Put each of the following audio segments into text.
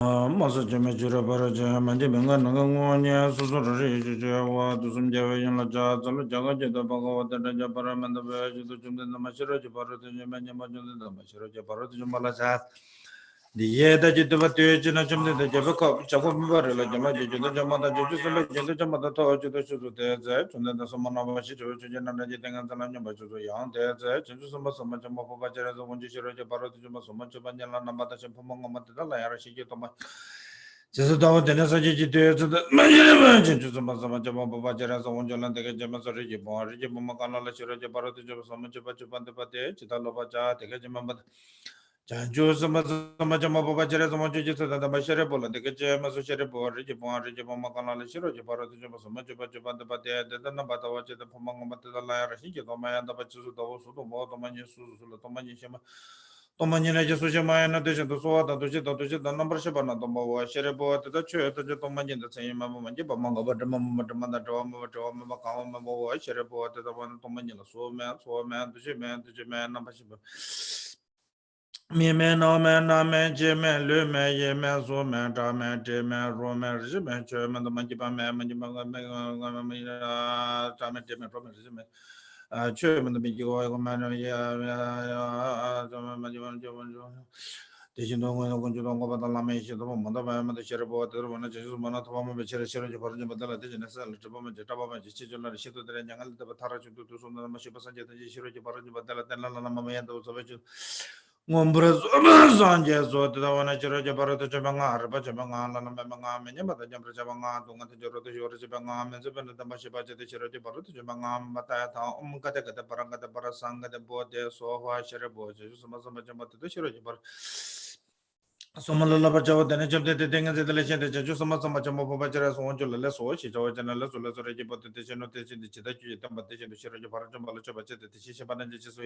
Masa jame jura bara jaya manje benga nanga ngonya susura ri jaya wa dusum jaya yunla jaya zala jaga jada bhaga wata raja para manda baya jada jumde namashira jabara tujya manya majunde namashira jabara tujya mala jaya diye da jita batu jina jumde da jaba ka chakwa mbara la jama jada jama da jaju sala jada jama da tawa jada shudu te zaya chunde da samana bashi java chujya nana jita nga zala nyamba chudu yang te zaya chanchu sama sama jama papa jara za wanji shira jabara tujya ma sama jaba nyala namata shimpa manga mata da la yara shiki toma Jesu dawa dene sa ji de zu de manjere manjere ju sama sama jama baba jara sa won jalan de jama sa ri ji bo ri ji mama kana la shira ji barat ju sama ju ba ju bande pate chita lo ba ja de jama ba jan ju sama sama jama baba jara sama ju ji sa da ba shira bola de jama so shira bo ri ji mama kana la shira ji barat ju sama ju ba ju bande pate de na ba ta wa ji de mama ma ta la ya ri ji do ma ya da ba ju su do su do mo do ma ni su su lo do ma ni shama Tomanyina Jesuja Mayana Desha to Swata to Jita to Jita number Shabana Tomba, Sherebo to the church to Tomajan, the same Mamma Manga, but the Mamma Drama, Makama, Sherebo to the one Tomanyana, so man, to Jiman, to Jiman, number Shiba. Me man, no man, no man, Jiman, Lume, Yeman, so man, Daman, Jiman, Roman, Jiman, German, the Manjiba man, Manjiba, Taman, Jiman, Roman, Jiman. Chairman the big oil man, teaching don't go to long about the lamation of Mondama, the Cherabo, the one Jesus Monatoma, the Cherry Cherry, the Digeness, the Bomba, the Tabama, the Chichel, the Shito, the Yangal, the Batara to some of the Mashipas, the Shiro, the Badala, the Lama, those of it. Ngombras Sanjay so the one I judge about the Jabanga, Bajabanga, Lamanga, Menema, the Jambra Jabanga, Dunga, the Joro, the Jabanga, and the Mashipa, the Cherry, Baru, Jabanga, Matata, Umkata, the Paranga, the Parasanga, the board there, so why Sherebo, some Majama to the Cherry. Somala Bajava, the nature of the thing as the legend, the Jesu Samajama Bajaras, one to less or she told and less or less about the notation, the Chidaki, the Matation, the Sherry, Parajama, the Shishaban, and Jesus.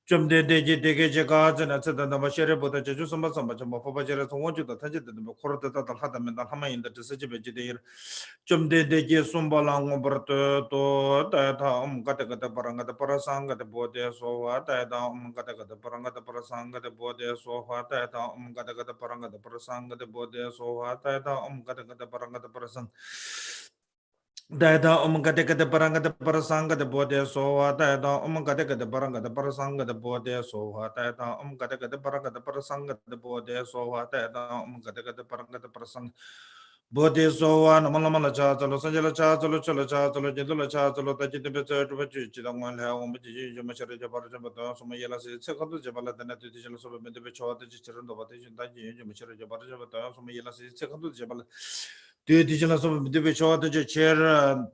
Jum de Dege gods and at the Mashere, but the Jesu Samajama Bajaras, one to the Tajit, the Korata, the Hadam, and the Hama in the Tessijabe. Jum de Sumbalang, Berto, Tata, Gata Paranga, the Parasanga, the Bode, so what I down Gata Paranga, the Parasanga, the Bode, so what I down Gata Paranga, the Parasanga, the Bode, so what I down Gata Paranga, the Parasang. Dada Umgateka the Paranga the Parasanga the Bode so Dada Umgateka the Paranga the Parasanga the Bode so Dada Umgateka the Paranga the Parasanga the Bode so Dada Umgateka the Paranga the Parasang Bode so one Malamala Chazalo Sanjala Chazalo Chola Chazalo Jedula Chazalo Tajit Better to Chidam one home Machari Jabarajabata Sumayela second Jabala than the digital of the Becho the Chicharan of Vatican Taji Machari Jabarajabata Sumayela second Jabal two editions of the Becho the chair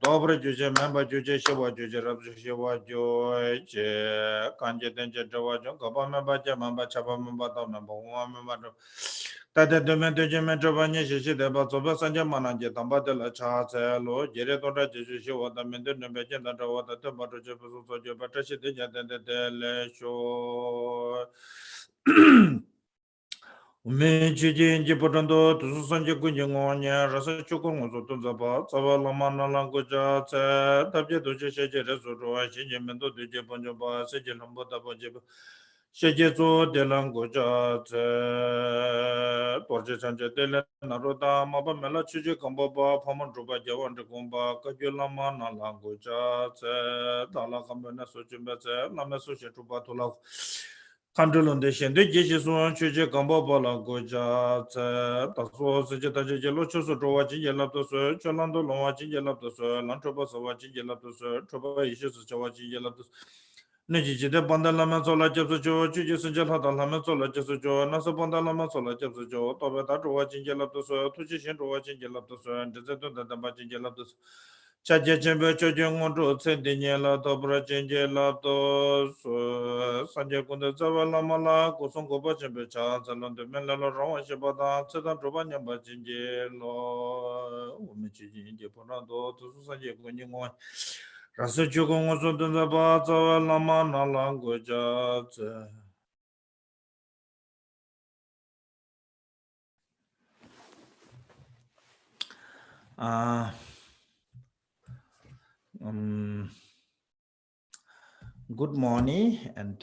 Dobra Juja member Juja Shava Juja Rabshava Joy Kanja Java Gabama Baja Mamba Chava Mamba number one member Tata Demento Gemetrovania Shishi about Soba Sanja Manaja Tamba de la Chazelo, Jeretora Jishu, the Mendo Nebejan, the Water, the Bato Jefferson, Patashi, the Lesho. Menchiji Potando, to Sanja Kunjangonia, Rasa Chukun, to Zaba, Savala Language, Tabja to Jesu, Shimento de Japanjaba, Sejalamba Tabajaba. Shejezo de Langoja, Porge Sanja de la Naroda, Maba Mela Chiji Kambaba, Pamanduba Javan de Gumba, Kajulama, Langoja, Tala Kambana Sochimba, Lamaso Shetubatula. Kandulun de Shende Jison, Chiji Kambaba Langoja, Taso Sejata Jelocho, Rowachi Yelapto, Cholando Lowachi Yelapto, Lantroba Sawachi Yelapto, Troba Ishes Chawachi Yelapto. Niji de Bandalama Sola Jepso, Chujis Hadalama Sola Jesu, Nasa Bandalama Sola Jepso, Tobata watching Gelaptos, Tushin watching Gelaptos, and Deserto the Bachin Gelaptos. Chaja Chamber Chojong to Sendinela, Dobra Change Laptos, Sanjakunda Zavalamala, Kosongo Bachambe Charles, and the Melala Rawan Shabata, Sedan Robanya Bachinjelo, Umichi, Japonado, to Sanjakunjong. Rasa Chukong was on the Bata Lamana language. Good morning and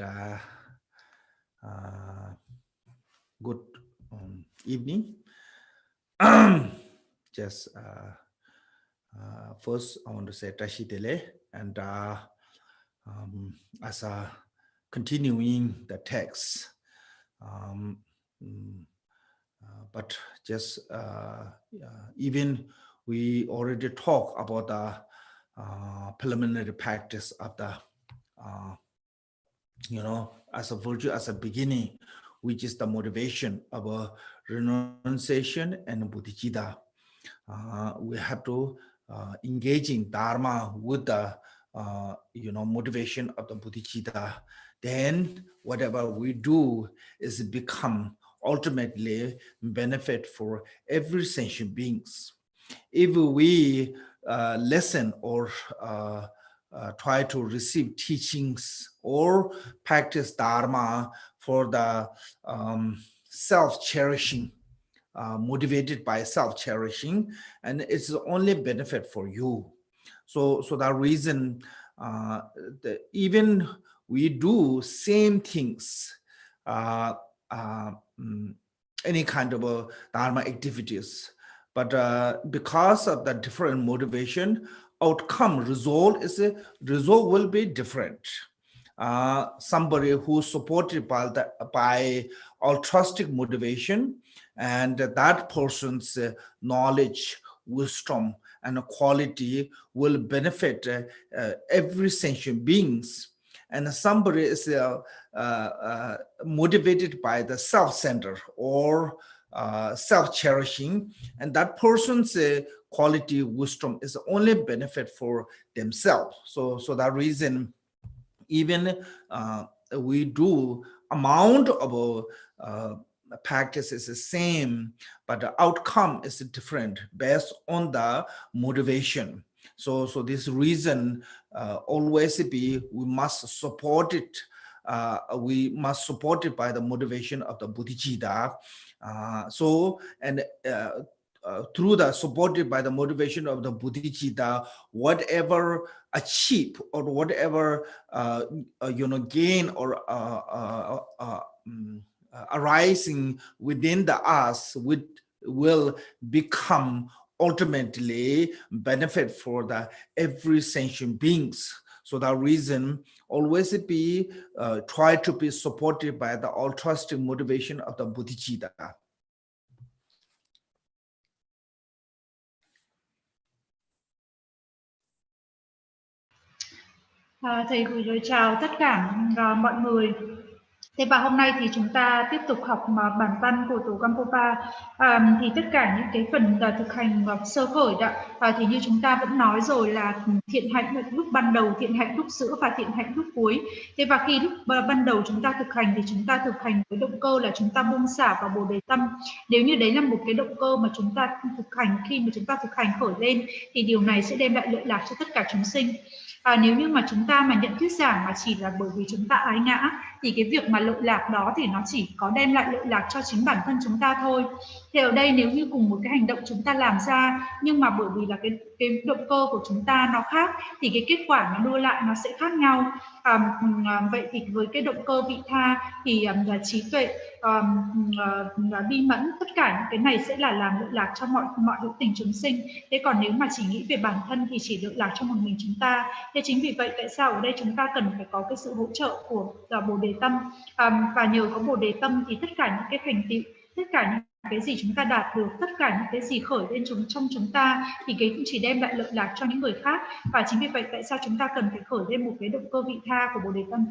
good evening. Just first, I want to say Tashitele, and as a continuing the text, um, mm, but just even we already talk about the preliminary practice of the uh, as a virtue, as a beginning, which is the motivation of a renunciation and bodhicitta. We have to engage in dharma with the motivation of the bodhicitta. Then whatever we do is become ultimately benefit for every sentient beings. If we listen or try to receive teachings or practice dharma for the self-cherishing, motivated by self-cherishing, and it's only benefit for you. So that reason, even we do same things, uh, uh, mm, any kind of dharma activities, but because of the different motivation, outcome result will be different. Somebody who's supported by altruistic motivation, and that person's knowledge, wisdom, and quality will benefit every sentient beings. And somebody is motivated by the self-centered or self-cherishing, and that person's quality, wisdom is only benefit for themselves. So that reason, even we do amount of practice is the same, but the outcome is different based on the motivation. So this reason always be we must support it. We must support it by the motivation of the bodhicitta. Through the supported by the motivation of the bodhicitta, whatever achieve or whatever gain or arising within the us will become ultimately benefit for the every sentient beings. So that reason always be try to be supported by the altruistic motivation of the bodhicitta. Thầy gửi lời chào tất cả mọi người. Thế và hôm nay thì chúng ta tiếp tục học bản văn của tổ Khenpo. Thì tất cả những cái phần thực hành sơ khởi thì như chúng ta vẫn nói rồi là thiện hạnh lúc ban đầu, thiện hạnh lúc giữa và thiện hạnh lúc cuối. Thế và khi lúc ban đầu chúng ta thực hành thì chúng ta thực hành với động cơ là chúng ta buông xả vào bồ đề tâm. Nếu như đấy là một cái động cơ mà chúng ta thực hành, khi mà chúng ta thực hành khởi lên thì điều này sẽ đem lại lợi lạc cho tất cả chúng sinh. Nếu như mà chúng ta mà nhận thuyết giảng mà chỉ là bởi vì chúng ta ái ngã thì cái việc mà lợi lạc đó thì nó chỉ có đem lại lợi lạc cho chính bản thân chúng ta thôi. Thì ở đây nếu như cùng một cái hành động chúng ta làm ra, nhưng mà bởi vì là cái động cơ của chúng ta nó khác thì cái kết quả nó đưa lại nó sẽ khác nhau. Vậy thì với cái động cơ vị tha thì trí tuệ, bi mẫn, tất cả những cái này sẽ là làm lợi lạc cho mọi hữu tình chúng sinh. Thế còn nếu mà chỉ nghĩ về bản thân thì chỉ lợi lạc cho một mình chúng ta. Thế chính vì vậy tại sao ở đây chúng ta cần phải có cái sự hỗ trợ của bồ đề tâm, và nhờ có bồ đề tâm thì tất cả những cái thành tựu, tất cả những cái gì chúng ta đạt được, tất cả những cái gì khởi lên trong chúng ta thì cái cũng chỉ đem lại lợi lạc cho những người khác. Và chính vì vậy tại sao chúng ta cần phải khởi lên một cái động cơ vị tha của bồ đề tâm.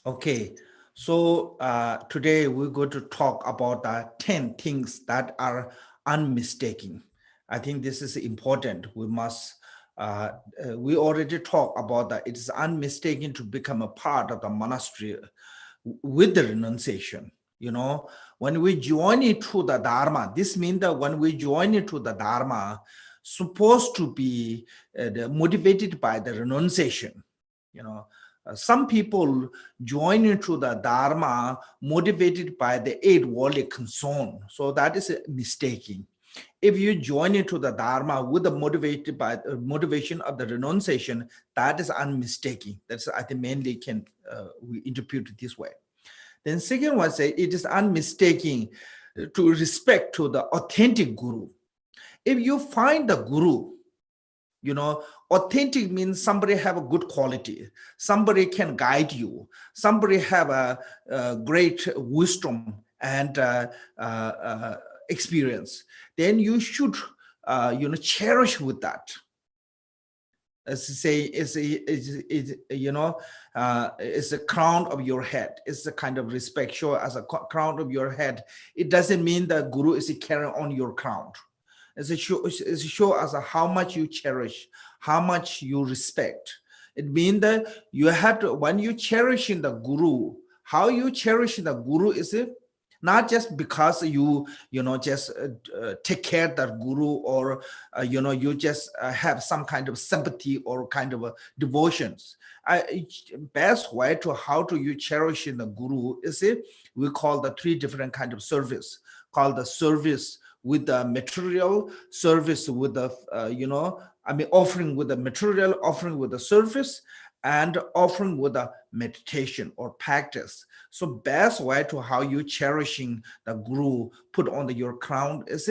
Okay, so today we're going to talk about the 10 things that are unmistaking. I think this is important. We must we already talked about that it is unmistaken to become a part of the monastery with the renunciation. When we join into the Dharma, this means that when we join into the Dharma, supposed to be motivated by the renunciation. Some people join into the Dharma motivated by the 8 worldly concern. So that is mistaking. If you join into the Dharma with the motivated by motivation of the renunciation, that is unmistaking. That's, I think, mainly we interpret it this way. Then second one say it is unmistaking to respect to the authentic guru. If you find the guru, authentic means somebody have a good quality, somebody can guide you, somebody have a great wisdom and experience, then you should cherish with that. As to say, it's a crown of your head. It's a kind of respect, show as a crown of your head. It doesn't mean that guru is carrying on your crown. It's a show as how much you cherish, how much you respect. It means that you have to, when you cherish in the guru, how you cherish the guru is not just because you just take care of that guru, or you just have some kind of sympathy or kind of devotions. Best way to how to you cherish in the guru is we call the three different kind of service, called the service with the material, service with the offering with the material, offering with the service, and offering with the meditation or practice. So best way to how you cherishing the guru, put on your crown is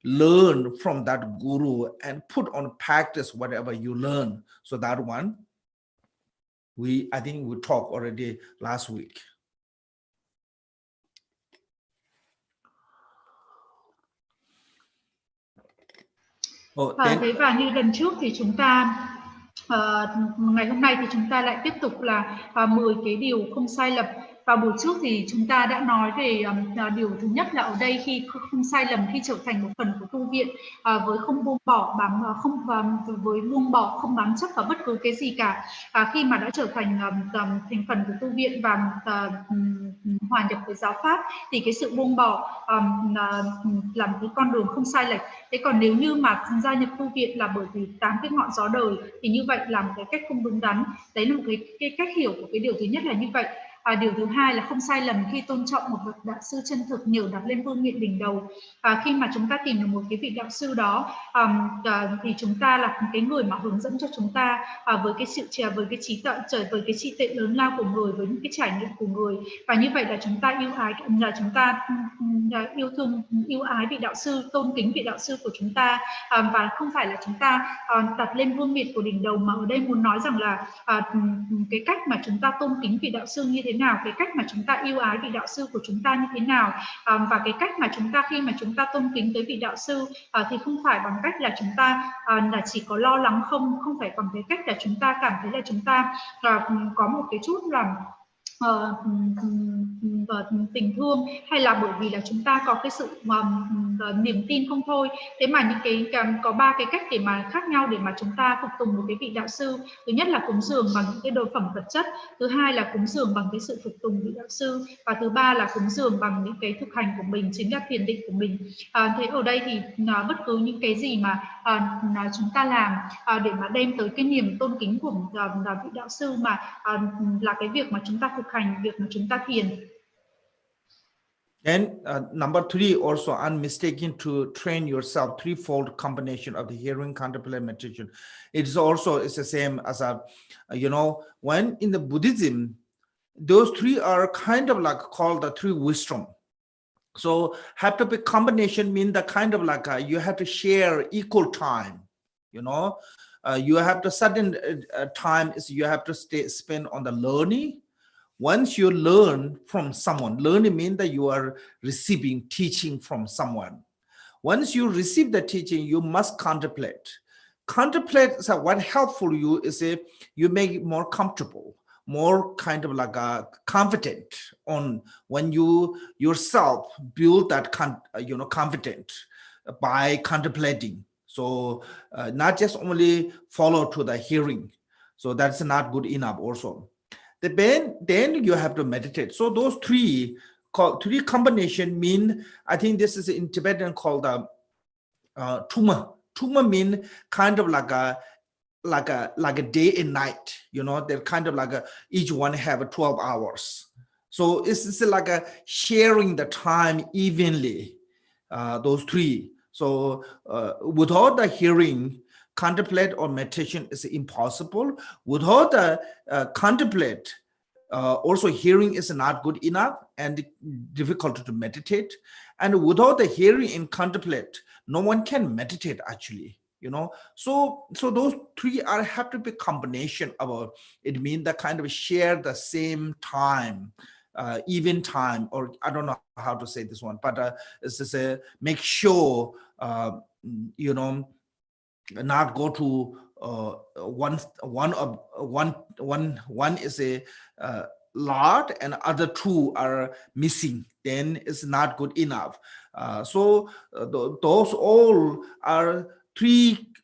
learn from that guru and put on practice whatever you learn. So that one, I think we talked already last week. Thế và như lần trước thì chúng ta ngày hôm nay thì chúng ta lại tiếp tục là 10 cái điều không sai lầm. Vào buổi trước thì chúng ta đã nói về điều thứ nhất là ở đây khi không sai lầm khi trở thành một phần của tu viện, với không buông bỏ với buông bỏ không bám chấp vào bất cứ cái gì cả. Khi mà đã trở thành thành phần của tu viện và hòa nhập với giáo pháp thì cái sự buông bỏ là một cái con đường không sai lệch. Thế còn nếu như mà gia nhập tu viện là bởi vì 8 cái ngọn gió đời thì như vậy là một cái cách không đúng đắn. Đấy là một cái cách hiểu của cái điều thứ nhất là như vậy. Điều thứ hai là không sai lầm khi tôn trọng một bậc đạo sư chân thực nhờ đặt lên vương miện đỉnh đầu. Khi mà chúng ta tìm được một cái vị đạo sư đó thì chúng ta là cái người mà hướng dẫn cho chúng ta với cái sự với cái trí tuệ với cái trí tuệ lớn lao của người, với những cái trải nghiệm của người, và như vậy là chúng ta yêu ái, là chúng ta yêu thương, yêu ái vị đạo sư, tôn kính vị đạo sư của chúng ta, và không phải là chúng ta đặt lên vương miện của đỉnh đầu, mà ở đây muốn nói rằng là cái cách mà chúng ta tôn kính vị đạo sư như thế nào, cái cách mà chúng ta yêu ái vị đạo sư của chúng ta như thế nào, và cái cách mà chúng ta khi mà chúng ta tôn kính tới vị đạo sư thì không phải bằng cách là chúng ta là chỉ có lo lắng, không phải bằng cái cách là chúng ta cảm thấy là chúng ta có một cái chút là tình thương, hay là bởi vì là chúng ta có cái sự niềm tin không thôi. Thế mà những cái có 3 cái cách để mà khác nhau để mà chúng ta phục tùng một cái vị đạo sư. Thứ nhất là cúng dường bằng những cái đồ phẩm vật chất, thứ hai là cúng dường bằng cái sự phục tùng vị đạo sư, và thứ ba là cúng dường bằng những cái thực hành của mình, chính là thiền định của mình. Thế ở đây thì bất cứ những cái gì mà chúng ta làm để mà đem tới cái niềm tôn kính của vị đạo sư mà là cái việc mà chúng ta thực hành, việc mà chúng ta thiền. And number 3, also unmistaken to train yourself, threefold combination of the hearing, contemplate, meditation. It's the same as when in the Buddhism, those 3 are kind of like called the 3 wisdom. So have to be combination, mean the kind of like you have to share equal time. You have to certain time is you have to spend on the learning. Once you learn from someone, learning means that you are receiving teaching from someone. Once you receive the teaching, you must contemplate. Contemplate, so what helpful you is you make it more comfortable, more kind of like confident on when you yourself build that confident by contemplating. So not just only follow to the hearing. So that's not good enough also. Then you have to meditate. So those 3 combination mean, I think this is in Tibetan called tuma. Tuma mean kind of like a day and night. They're kind of like each one have 12 hours. So it's like a sharing the time evenly. Those 3. So without the hearing, contemplate or meditation is impossible. Without the contemplate, also hearing is not good enough and difficult to meditate. And without the hearing and contemplate, no one can meditate actually. So those three have to be combination of it, means that kind of share the same time, even time, or I don't know how to say this one, but it's just make sure not go to one is a lot and other two are missing, then it's not good enough. Those all are three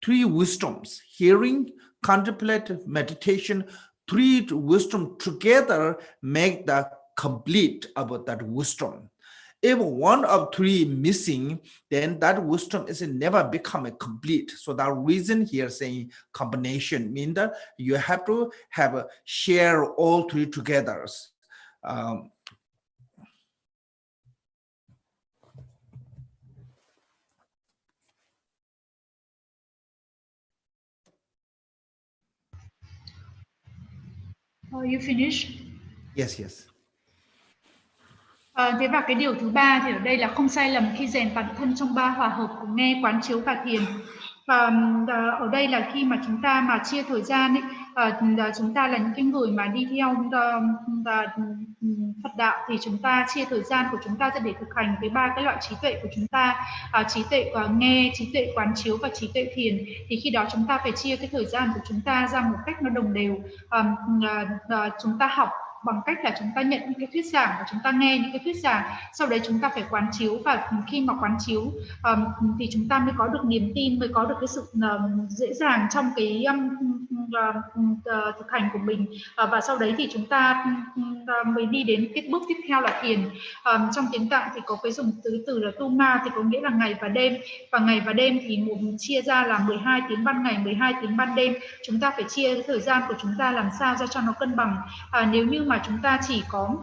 wisdoms: hearing, contemplative, meditation. Three wisdom together make the complete about that wisdom. If one of three missing, then that wisdom is never become a complete. So that reason here saying combination mean that you have to have share all three together. You finish? Yes. Thế và cái điều thứ ba thì ở đây là không sai lầm khi rèn bản thân trong ba hòa hợp của nghe, quán chiếu và thiền. Và ở đây là khi mà chúng ta mà chia thời gian ấy, chúng ta là những cái người mà đi theo Phật đạo thì chúng ta chia thời gian của chúng ta ra để thực hành cái ba cái loại trí tuệ của chúng ta, trí tuệ nghe, trí tuệ quán chiếu và trí tuệ thiền. Thì khi đó chúng ta phải chia cái thời gian của chúng ta ra một cách nó đồng đều. Chúng ta học bằng cách là chúng ta nhận những cái thuyết giảng và chúng ta nghe những cái thuyết giảng, sau đấy chúng ta phải quán chiếu, và khi mà quán chiếu thì chúng ta mới có được niềm tin, mới có được cái sự dễ dàng trong cái thực hành của mình, và sau đấy thì chúng ta mới đi đến cái bước tiếp theo là thiền. Trong tiếng Tạng thì có cái dùng từ là tu ma, thì có nghĩa là ngày và đêm, và ngày và đêm thì chia ra là 12 tiếng ban ngày, 12 tiếng ban đêm. Chúng ta phải chia cái thời gian của chúng ta làm sao ra cho nó cân bằng. Nếu như mà chúng ta chỉ có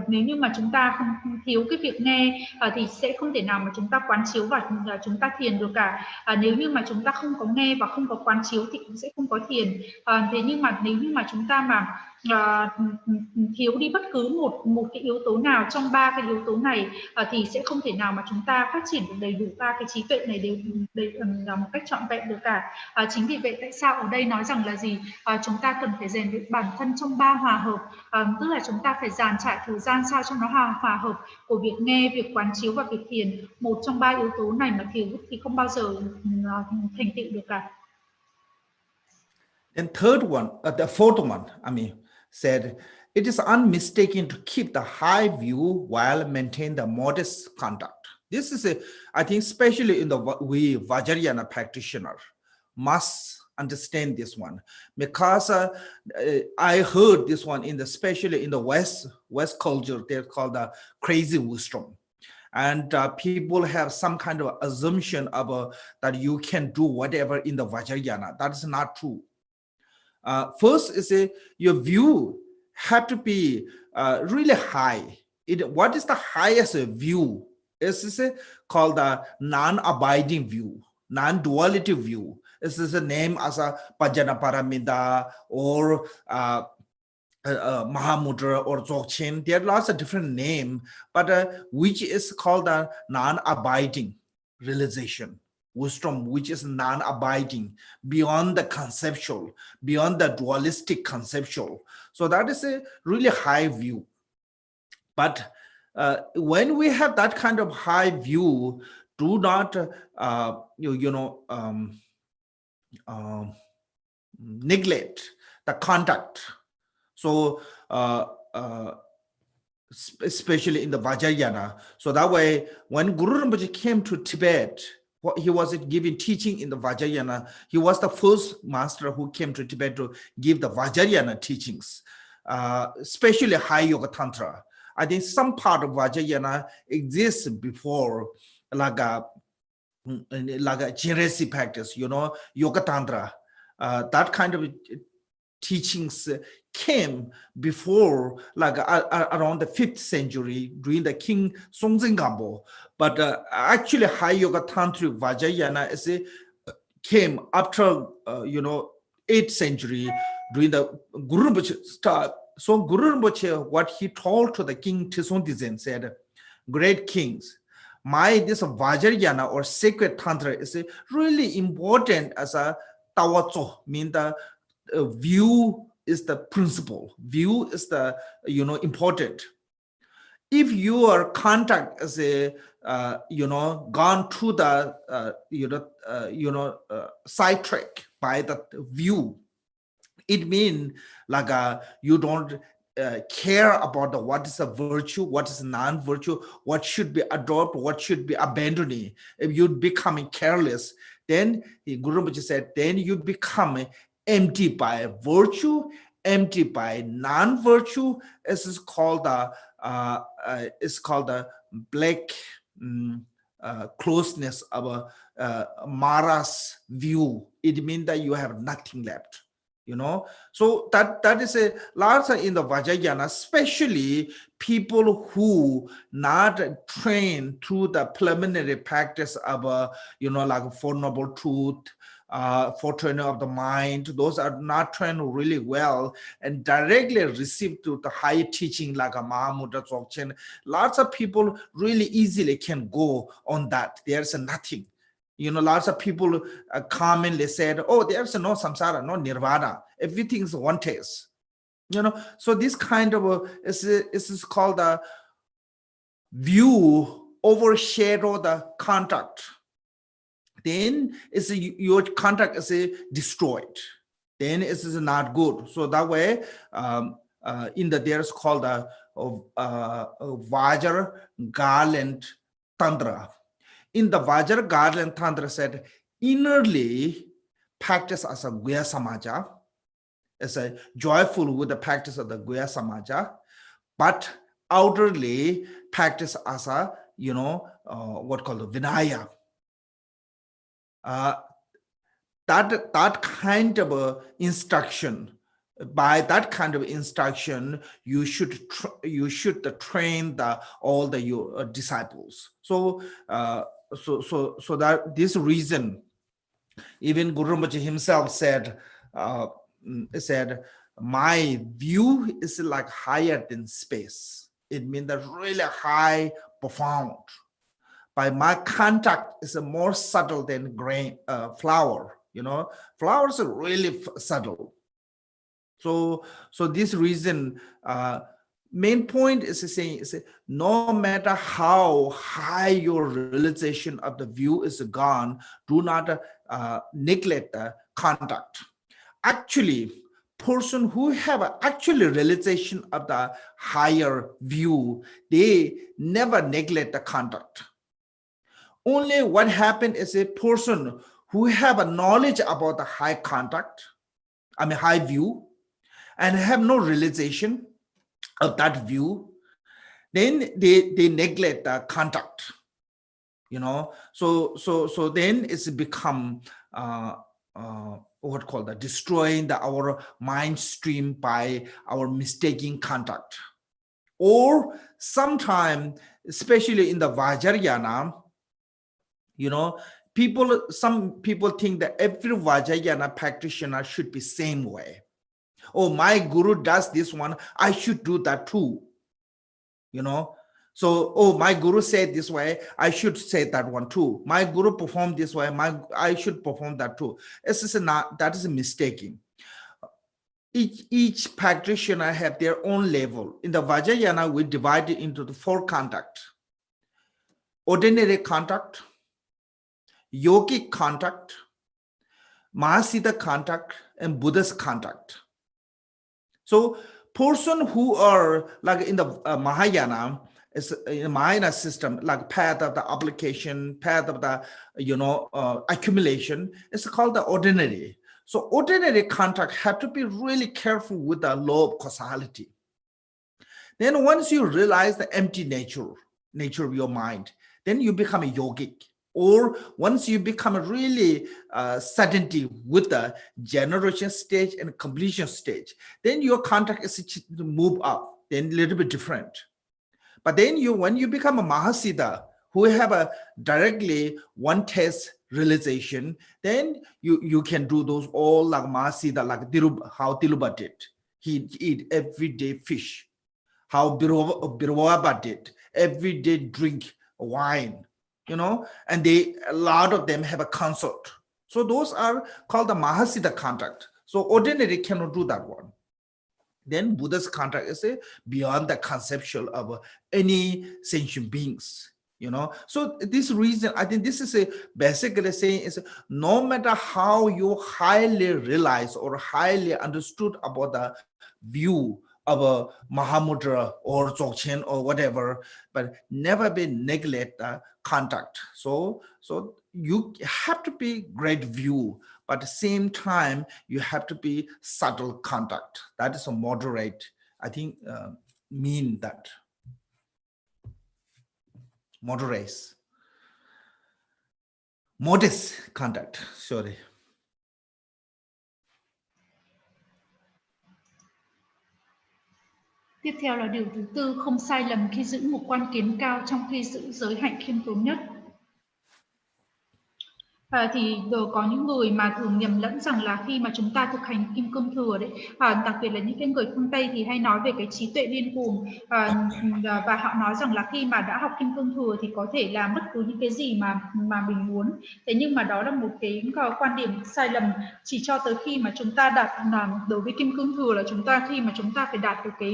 nếu như mà chúng ta không thiếu cái việc nghe thì sẽ không thể nào mà chúng ta quán chiếu và chúng ta thiền được cả. Nếu như mà chúng ta không có nghe và không có quán chiếu thì cũng sẽ không có thiền. Thế nhưng mà nếu như mà chúng ta mà thiếu đi bất cứ một cái yếu tố nào trong ba cái yếu tố này thì sẽ không thể nào mà chúng ta phát triển được đầy đủ ba cái trí tuệ này đều một cách trọn vẹn được cả. Chính vì vậy tại sao ở đây nói rằng là gì? Chúng ta cần phải rèn luyện bản thân trong ba hòa hợp, tức là chúng ta phải dàn trải thời gian sao cho nó hòa hợp của việc nghe, việc quán chiếu và việc thiền. Một trong ba yếu tố này mà thiếu thì không bao giờ thành tựu được cả. And the fourth one, said, it is unmistaken to keep the high view while maintain the modest conduct. This is I think especially in we Vajrayana practitioner must understand this one, because I heard this one especially in the West culture, they're called the crazy wisdom. And people have some kind of assumption about that you can do whatever in the Vajrayana. That is not true. First is your view have to be really high. What is the highest view? It's called the non-abiding view, non-duality view. This is a name as a Pajana Paramita or Mahamudra or Dzogchen. There are lots of different names, but which is called a non-abiding realization. Wisdom, which is non-abiding, beyond the conceptual, beyond the dualistic conceptual. So that is a really high view. But when we have that kind of high view, do not neglect the conduct. So especially in the Vajrayana. So that way, when Guru Rinpoche came to Tibet, he was giving teaching in the Vajrayana. He was the first master who came to Tibet to give the Vajrayana teachings, especially High Yoga Tantra. I think some part of Vajrayana exists before, like a Jiresi practice, Yoga Tantra. That kind of teachings came before, like around the 5th century during the King Songtsen Gampo. But actually, High Yoga Tantric Vajrayana came after 8th century during the Guru Rinpoche so Guru Rinpoche, what he told to the king Tsultrim Tenzin said, great kings, this Vajrayana or sacred tantra is really important as a tawatso, mean the view is the principle, view is the important. If your contact is gone to the sidetrack by the view, it means like you don't care about what is a virtue, what is non-virtue, what should be adopted, what should be abandoned. If you're becoming careless, then Guru Rinpoche said, then you become empty by virtue, empty by non-virtue. This is called the black closeness of Mara's view. It means that you have nothing left. So that is a large in the Vajrayana, especially people who not trained through the preliminary practice of like Four Noble Truth, for training of the mind. Those are not trained really well and directly received to the higher teaching like a Mahamudra Dzogchen. Lots of people really easily can go on that. There's nothing. Lots of people commonly said, oh, there's no samsara, no nirvana. Everything's one taste. So this kind of is called a view overshadow the contact. Then your contact is destroyed. Then it is not good. So that way, there's called a Vajra Garland Tantra. In the Vajra Garland Tantra said, innerly practice as a Guya Samaja, as a joyful with the practice of the Guya Samaja, but outwardly practice as a, what called the Vinaya. That kind of instruction, by that kind of instruction, you should train all your disciples. So that this reason, even Guru Rinpoche himself said, my view is like higher than space. It means that really high, profound. But my contact is more subtle than grain, flower. Flowers are really subtle. So this reason, main point is saying, no matter how high your realization of the view is gone, do not neglect the contact. Actually, person who have actually realization of the higher view, they never neglect the contact. Only what happened is a person who have a knowledge about the high contact, high view, and have no realization of that view, then they neglect the contact. So then it's become what called destroying our mind stream by our mistaking contact. Or sometime, especially in the Vajrayana, some people think that every Vajrayana practitioner should be same way. Oh, my guru does this one, I should do that too. So, oh, my guru said this way, I should say that one too. My guru performed this way, I should perform that too. That is a mistaking. Each practitioner have their own level. In the Vajrayana, we divide it into the 4 contact. Ordinary contact, yogic contact, Mahasiddha contact, and Buddhist contact. So person who are like in the Mahayana, is in the Mahayana system, like path of the application, path of the accumulation, it's called the ordinary. So ordinary contact have to be really careful with the law of causality. Then once you realize the empty nature of your mind, then you become a yogic. Or once you become a really certainty with the generation stage and completion stage, then your contact is to move up, then a little bit different. But then when you become a Mahasiddha, who have a directly one test realization, then you can do those all like Mahasiddha, like how Diluba did. he eat everyday fish. How Birwaba did, everyday drink wine, you know, and a lot of them have a consort. So those are called the Mahasiddha contract. So ordinary cannot do that one. Then Buddha's contract is beyond the conceptual of any sentient beings, you know. So this reason, I think this is basically saying is no matter how you highly realize or highly understood about the view of a Mahamudra or Dzogchen or whatever, but never be neglect the contact. So you have to be great view, but at the same time, you have to be subtle contact. That is a moderate, I think, mean that. Modest contact, sorry. Tiếp theo là điều thứ tư, không sai lầm khi giữ một quan kiến cao trong khi giữ giới hạnh khiêm tốn nhất. Thì có những người mà thường nhầm lẫn rằng là khi mà chúng ta thực hành kim cương thừa đấy, đặc biệt là những cái người phương Tây thì hay nói về cái trí tuệ điên cuồng, và họ nói rằng là khi mà đã học kim cương thừa thì có thể làm bất cứ những cái gì mà mình muốn. Thế nhưng mà đó là một cái quan điểm sai lầm. Chỉ cho tới khi mà chúng ta đạt, đối với kim cương thừa là khi mà chúng ta phải đạt được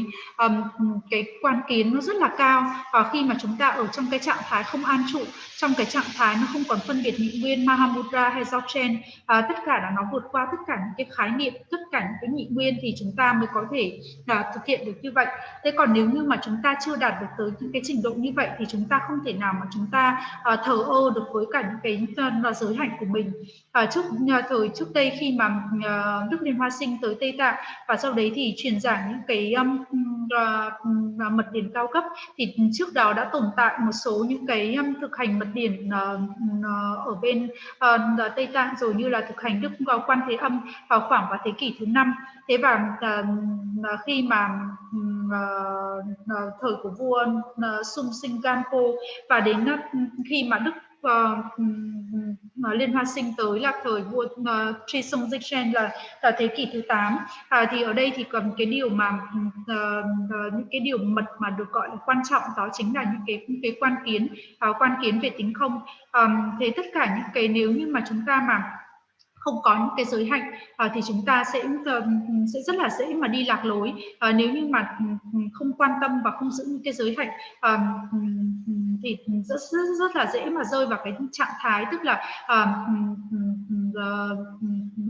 cái quan kiến nó rất là cao, khi mà chúng ta ở trong cái trạng thái không an trụ, trong cái trạng thái nó không còn phân biệt nhị nguyên Mahamudra hay Dzogchen, tất cả là nó vượt qua tất cả những cái khái niệm, tất cả những cái nhị nguyên thì chúng ta mới có thể thực hiện được như vậy. Thế còn nếu như mà chúng ta chưa đạt được tới những cái trình độ như vậy thì chúng ta không thể nào mà chúng ta thờ ơ được với cả những cái giới hạnh của mình. Trước đây khi mà Đức Liên Hoa Sinh tới Tây Tạng và sau đấy thì truyền giảng những cái mật điển cao cấp, thì trước đó đã tồn tại một số những cái thực hành mật điển ở bên Tây Tạng rồi, như là thực hành Đức Quan Thế Âm khoảng vào thế kỷ thứ 5. Thế và khi mà thời của vua Sung Sinh Khenpo và đến khi mà Đức Liên Hoa Sinh tới là thời vua Tri Sung Dzogchen là thế kỷ thứ 8, thì ở đây thì còn cái điều mà những cái điều mật mà được gọi là quan trọng, đó chính là những cái quan kiến về tính không. Thế tất cả những cái nếu như mà chúng ta mà không có những cái giới hạnh thì chúng ta sẽ rất là dễ mà đi lạc lối. Nếu như mà không quan tâm và không giữ những cái giới hạnh thì rất là dễ mà rơi vào cái trạng thái tức là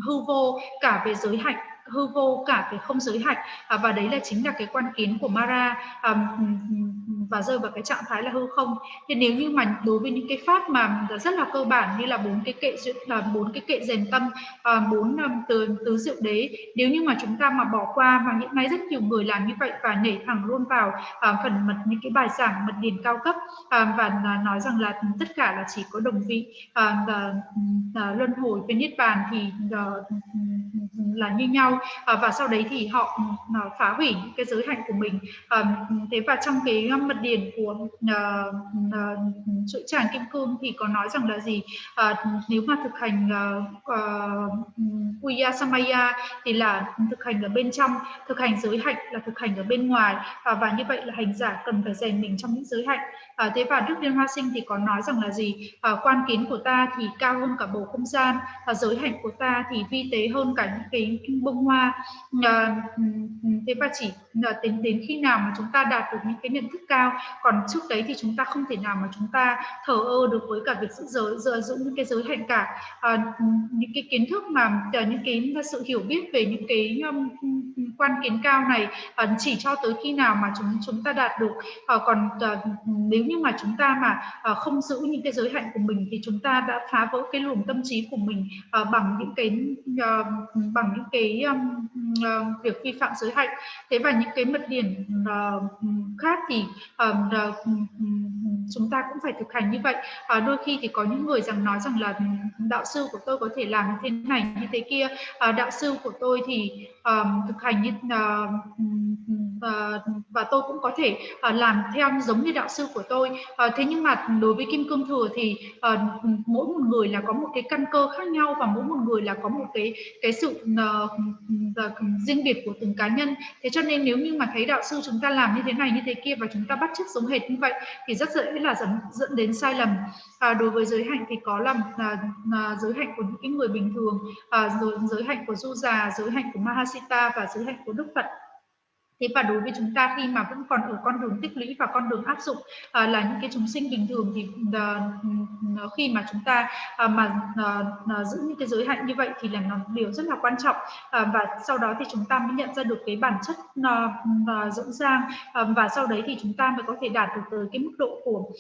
hư vô cả về giới hạnh, hư vô cả về không giới hạnh, và đấy là chính là cái quan kiến của Mara, và rơi vào cái trạng thái là hư không. Thì nếu như mà đối với những cái pháp mà rất là cơ bản như là 4 cái kệ rèn tâm, 4 tứ diệu đế, nếu như mà chúng ta mà bỏ qua, và hiện nay rất nhiều người làm như vậy và nhảy thẳng luôn vào phần những cái bài giảng mật điển cao cấp, và nói rằng là tất cả là chỉ có đồng vị, luân hồi với niết bàn thì là như nhau, và sau đấy thì họ phá hủy những cái giới hạnh của mình. Thế và trong cái mật điển của chuỗi tràng kim cương thì có nói rằng là gì? Nếu mà thực hành Uya Samaya thì là thực hành ở bên trong, thực hành giới hạnh là thực hành ở bên ngoài, và như vậy là hành giả cần phải rèn mình trong những giới hạnh. Thế và Đức Liên Hoa Sinh thì có nói rằng là gì? Quan kiến của ta thì cao hơn cả bầu không gian, giới hạnh của ta thì vi tế hơn cả những cái bông hoa. Thế và chỉ đến khi nào mà chúng ta đạt được những cái nhận thức cao, còn trước đấy thì chúng ta không thể nào mà chúng ta thờ ơ được với cả việc giữ những cái giới hạnh cả. Những cái kiến thức mà những cái sự hiểu biết về những cái quan kiến cao này chỉ cho tới khi nào mà chúng ta đạt được. Còn nếu như mà chúng ta mà không giữ những cái giới hạnh của mình thì chúng ta đã phá vỡ cái luồng tâm trí của mình bằng những cái việc vi phạm giới hạnh. Thế và những cái mật điển khác thì chúng ta cũng phải thực hành như vậy. Đôi khi thì có những người nói rằng là đạo sư của tôi có thể làm như thế này như thế kia, đạo sư của tôi thì thực hành như và tôi cũng có thể làm theo giống như đạo sư của tôi. Thế nhưng mà đối với kim cương thừa thì mỗi một người là có một cái căn cơ khác nhau, và mỗi một người là có một cái sự riêng biệt của từng cá nhân. Thế cho nên nếu như mà thấy đạo sư chúng ta làm như thế này như thế kia và chúng ta bắt chước giống hệt như vậy thì rất dễ là dẫn đến sai lầm. Đối với giới hạnh thì có là giới hạnh của những cái người bình thường, rồi giới hạnh của du già, giới hạnh của Mahasita và giới hạnh của Đức Phật. Thế và đối với chúng ta khi mà vẫn còn ở con đường tích lũy và con đường áp dụng là những cái chúng sinh bình thường, thì khi mà chúng ta giữ những cái giới hạnh như vậy thì là nó điều rất là quan trọng, và sau đó thì chúng ta mới nhận ra được cái bản chất rỗng rang, và sau đấy thì chúng ta mới có thể đạt được tới cái mức độ của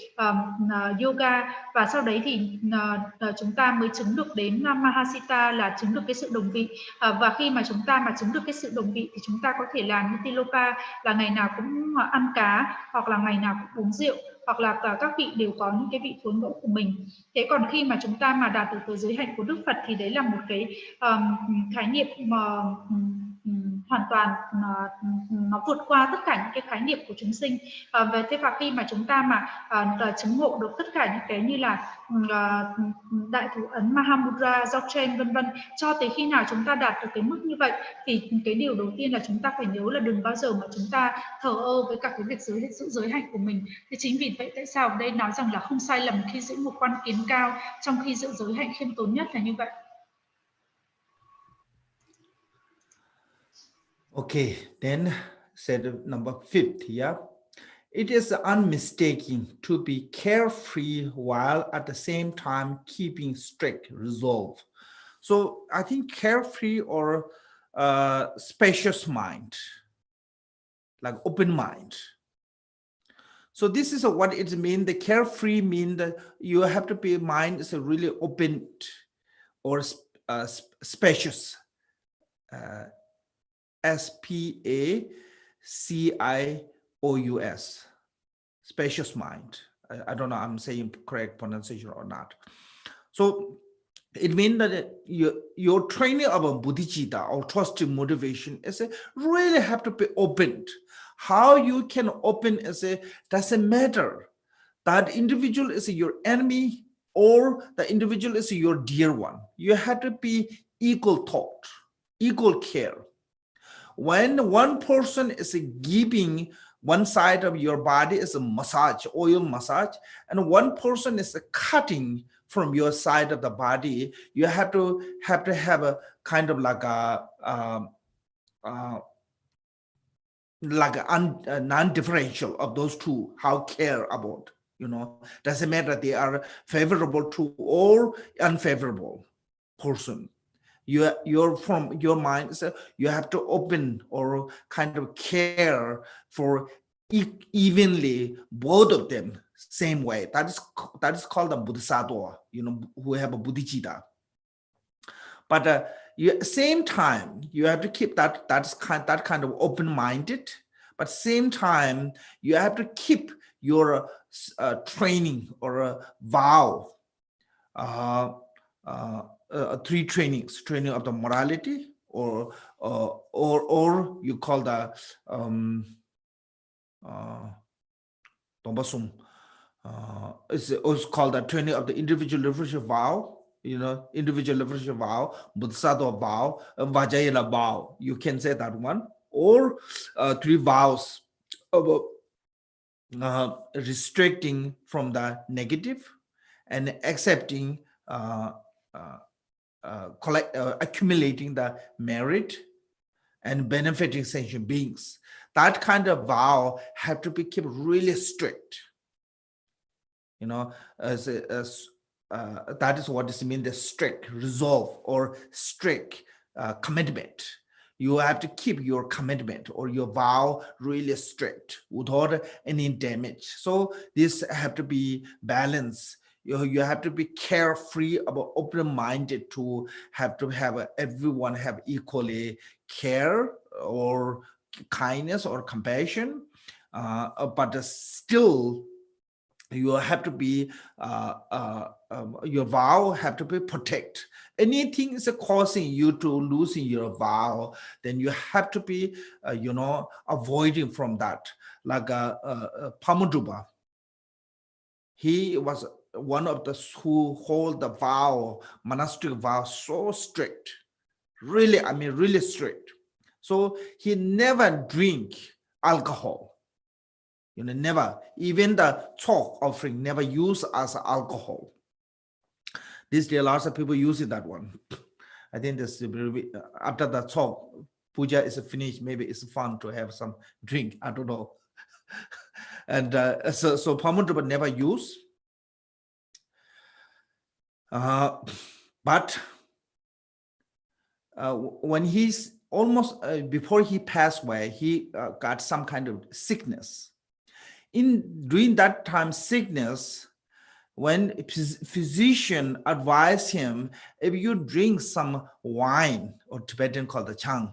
yoga, và sau đấy thì chúng ta mới chứng được đến Mahasita, là chứng được cái sự đồng vị. Và khi mà chúng ta mà chứng được cái sự đồng vị thì chúng ta có thể làm như Tiloka, là ngày nào cũng ăn cá, hoặc là ngày nào cũng uống rượu, hoặc là các vị đều có những cái vị thối ngẫu của mình. Thế còn khi mà chúng ta mà đạt được tới giới hạnh của Đức Phật thì đấy là một cái khái niệm mà hoàn toàn nó vượt qua tất cả những cái khái niệm của chúng sinh. Về thế và khi mà chúng ta mà chứng ngộ được tất cả những cái như là đại thủ ấn Mahamudra, Dzogchen vân vân, cho tới khi nào chúng ta đạt được cái mức như vậy thì cái điều đầu tiên là chúng ta phải nhớ là đừng bao giờ mà chúng ta thờ ơ với cả cái việc giữ giới hạnh của mình. Thì chính vì vậy tại sao ở đây nói rằng là không sai lầm khi giữ một quan kiến cao trong khi giữ giới hạnh khiêm tốn nhất là như vậy. Okay, then said number 5th, yeah. It is unmistaken to be carefree while at the same time keeping strict resolve. So I think carefree or spacious mind, like open mind. So this is what it means. The carefree means that you have to be mind is really open or spacious. S-P-A-C-I-O-U-S, spacious mind. I don't know I'm saying correct pronunciation or not. So it means that your training of a bodhicitta or trust in motivation is really have to be opened. How you can open doesn't matter. That individual is your enemy or the individual is your dear one. You have to be equal thought, equal care. When one person is giving one side of your body is a massage, oil massage, and one person is cutting from your side of the body, you have to have a kind of like a non-differential of those two, how care about, doesn't matter they are favorable to or unfavorable person. You're from your mind, so you have to open or kind of care for evenly both of them same way. That is called a bodhisattva, who have a bodhicitta. But same time you have to keep that kind of open-minded, but same time you have to keep your training or a vow, 3 trainings: training of the morality, or you call the it's called the training of the individual liberation vow, individual liberation vow, bodhisattva vow, vajrayana vow. You can say that one, or 3 vows of restricting from the negative and accepting accumulating the merit and benefiting sentient beings. That kind of vow have to be kept really strict. That is what it means, the strict resolve or strict commitment. You have to keep your commitment or your vow really strict without any damage. So this have to be balanced. You have to be carefree about open-minded to have everyone have equally care or kindness or compassion, but still you have to be your vow have to be protect. Anything is causing you to losing your vow, then you have to be avoiding from that. Like Pamuduba, he was one of the who hold the vow, monastic vow, so strict, really, I mean really strict. So he never drink alcohol. Never, even the chalk offering never use as alcohol. These days, lots of people using that one. I think this after the chalk puja is finished, maybe it's fun to have some drink. I don't know. And so Pamuduba never use. But when he's almost before he passed away, he got some kind of sickness. During that time, sickness, when physician advised him, if you drink some wine, or Tibetan called the chang,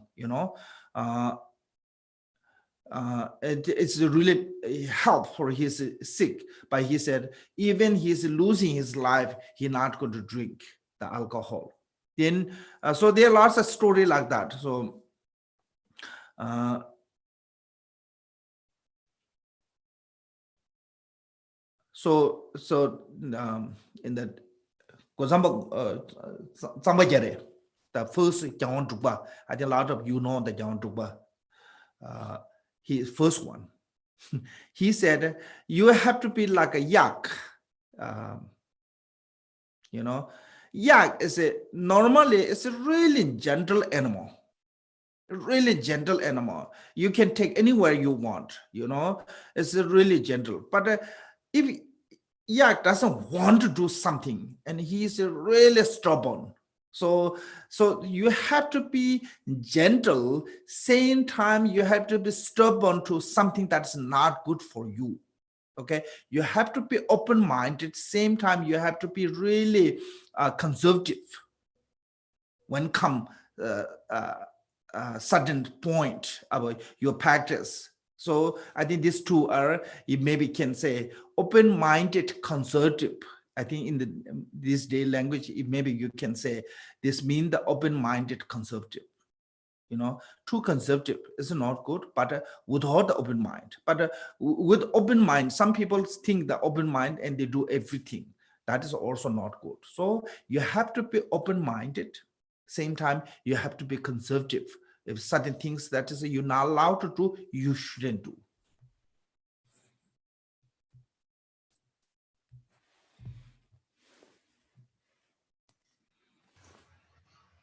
it's really help for his sick. But he said, even he's losing his life, he's not going to drink the alcohol. Then, so there are lots of story like that. So, in the Zambajare, the first Jawan Trukpa, I think a lot of you know the Jawan Trukpa. His first one. He said, you have to be like a yak. Yak is normally it's a really gentle animal. Really gentle animal. You can take anywhere you want, it's really gentle. But if yak doesn't want to do something and he's really stubborn, so you have to be gentle, same time you have to be stubborn to something that's not good for you. Okay, you have to be open-minded, same time you have to be really conservative when come certain point about your practice. So I think these two are, you maybe can say, open-minded, conservative. I think in this day language, maybe you can say this means the open-minded conservative. Too conservative is not good, but without the open mind. But with open mind, some people think the open mind and they do everything. That is also not good. So you have to be open-minded. Same time, you have to be conservative. If certain things that is you're not allowed to do, you shouldn't do.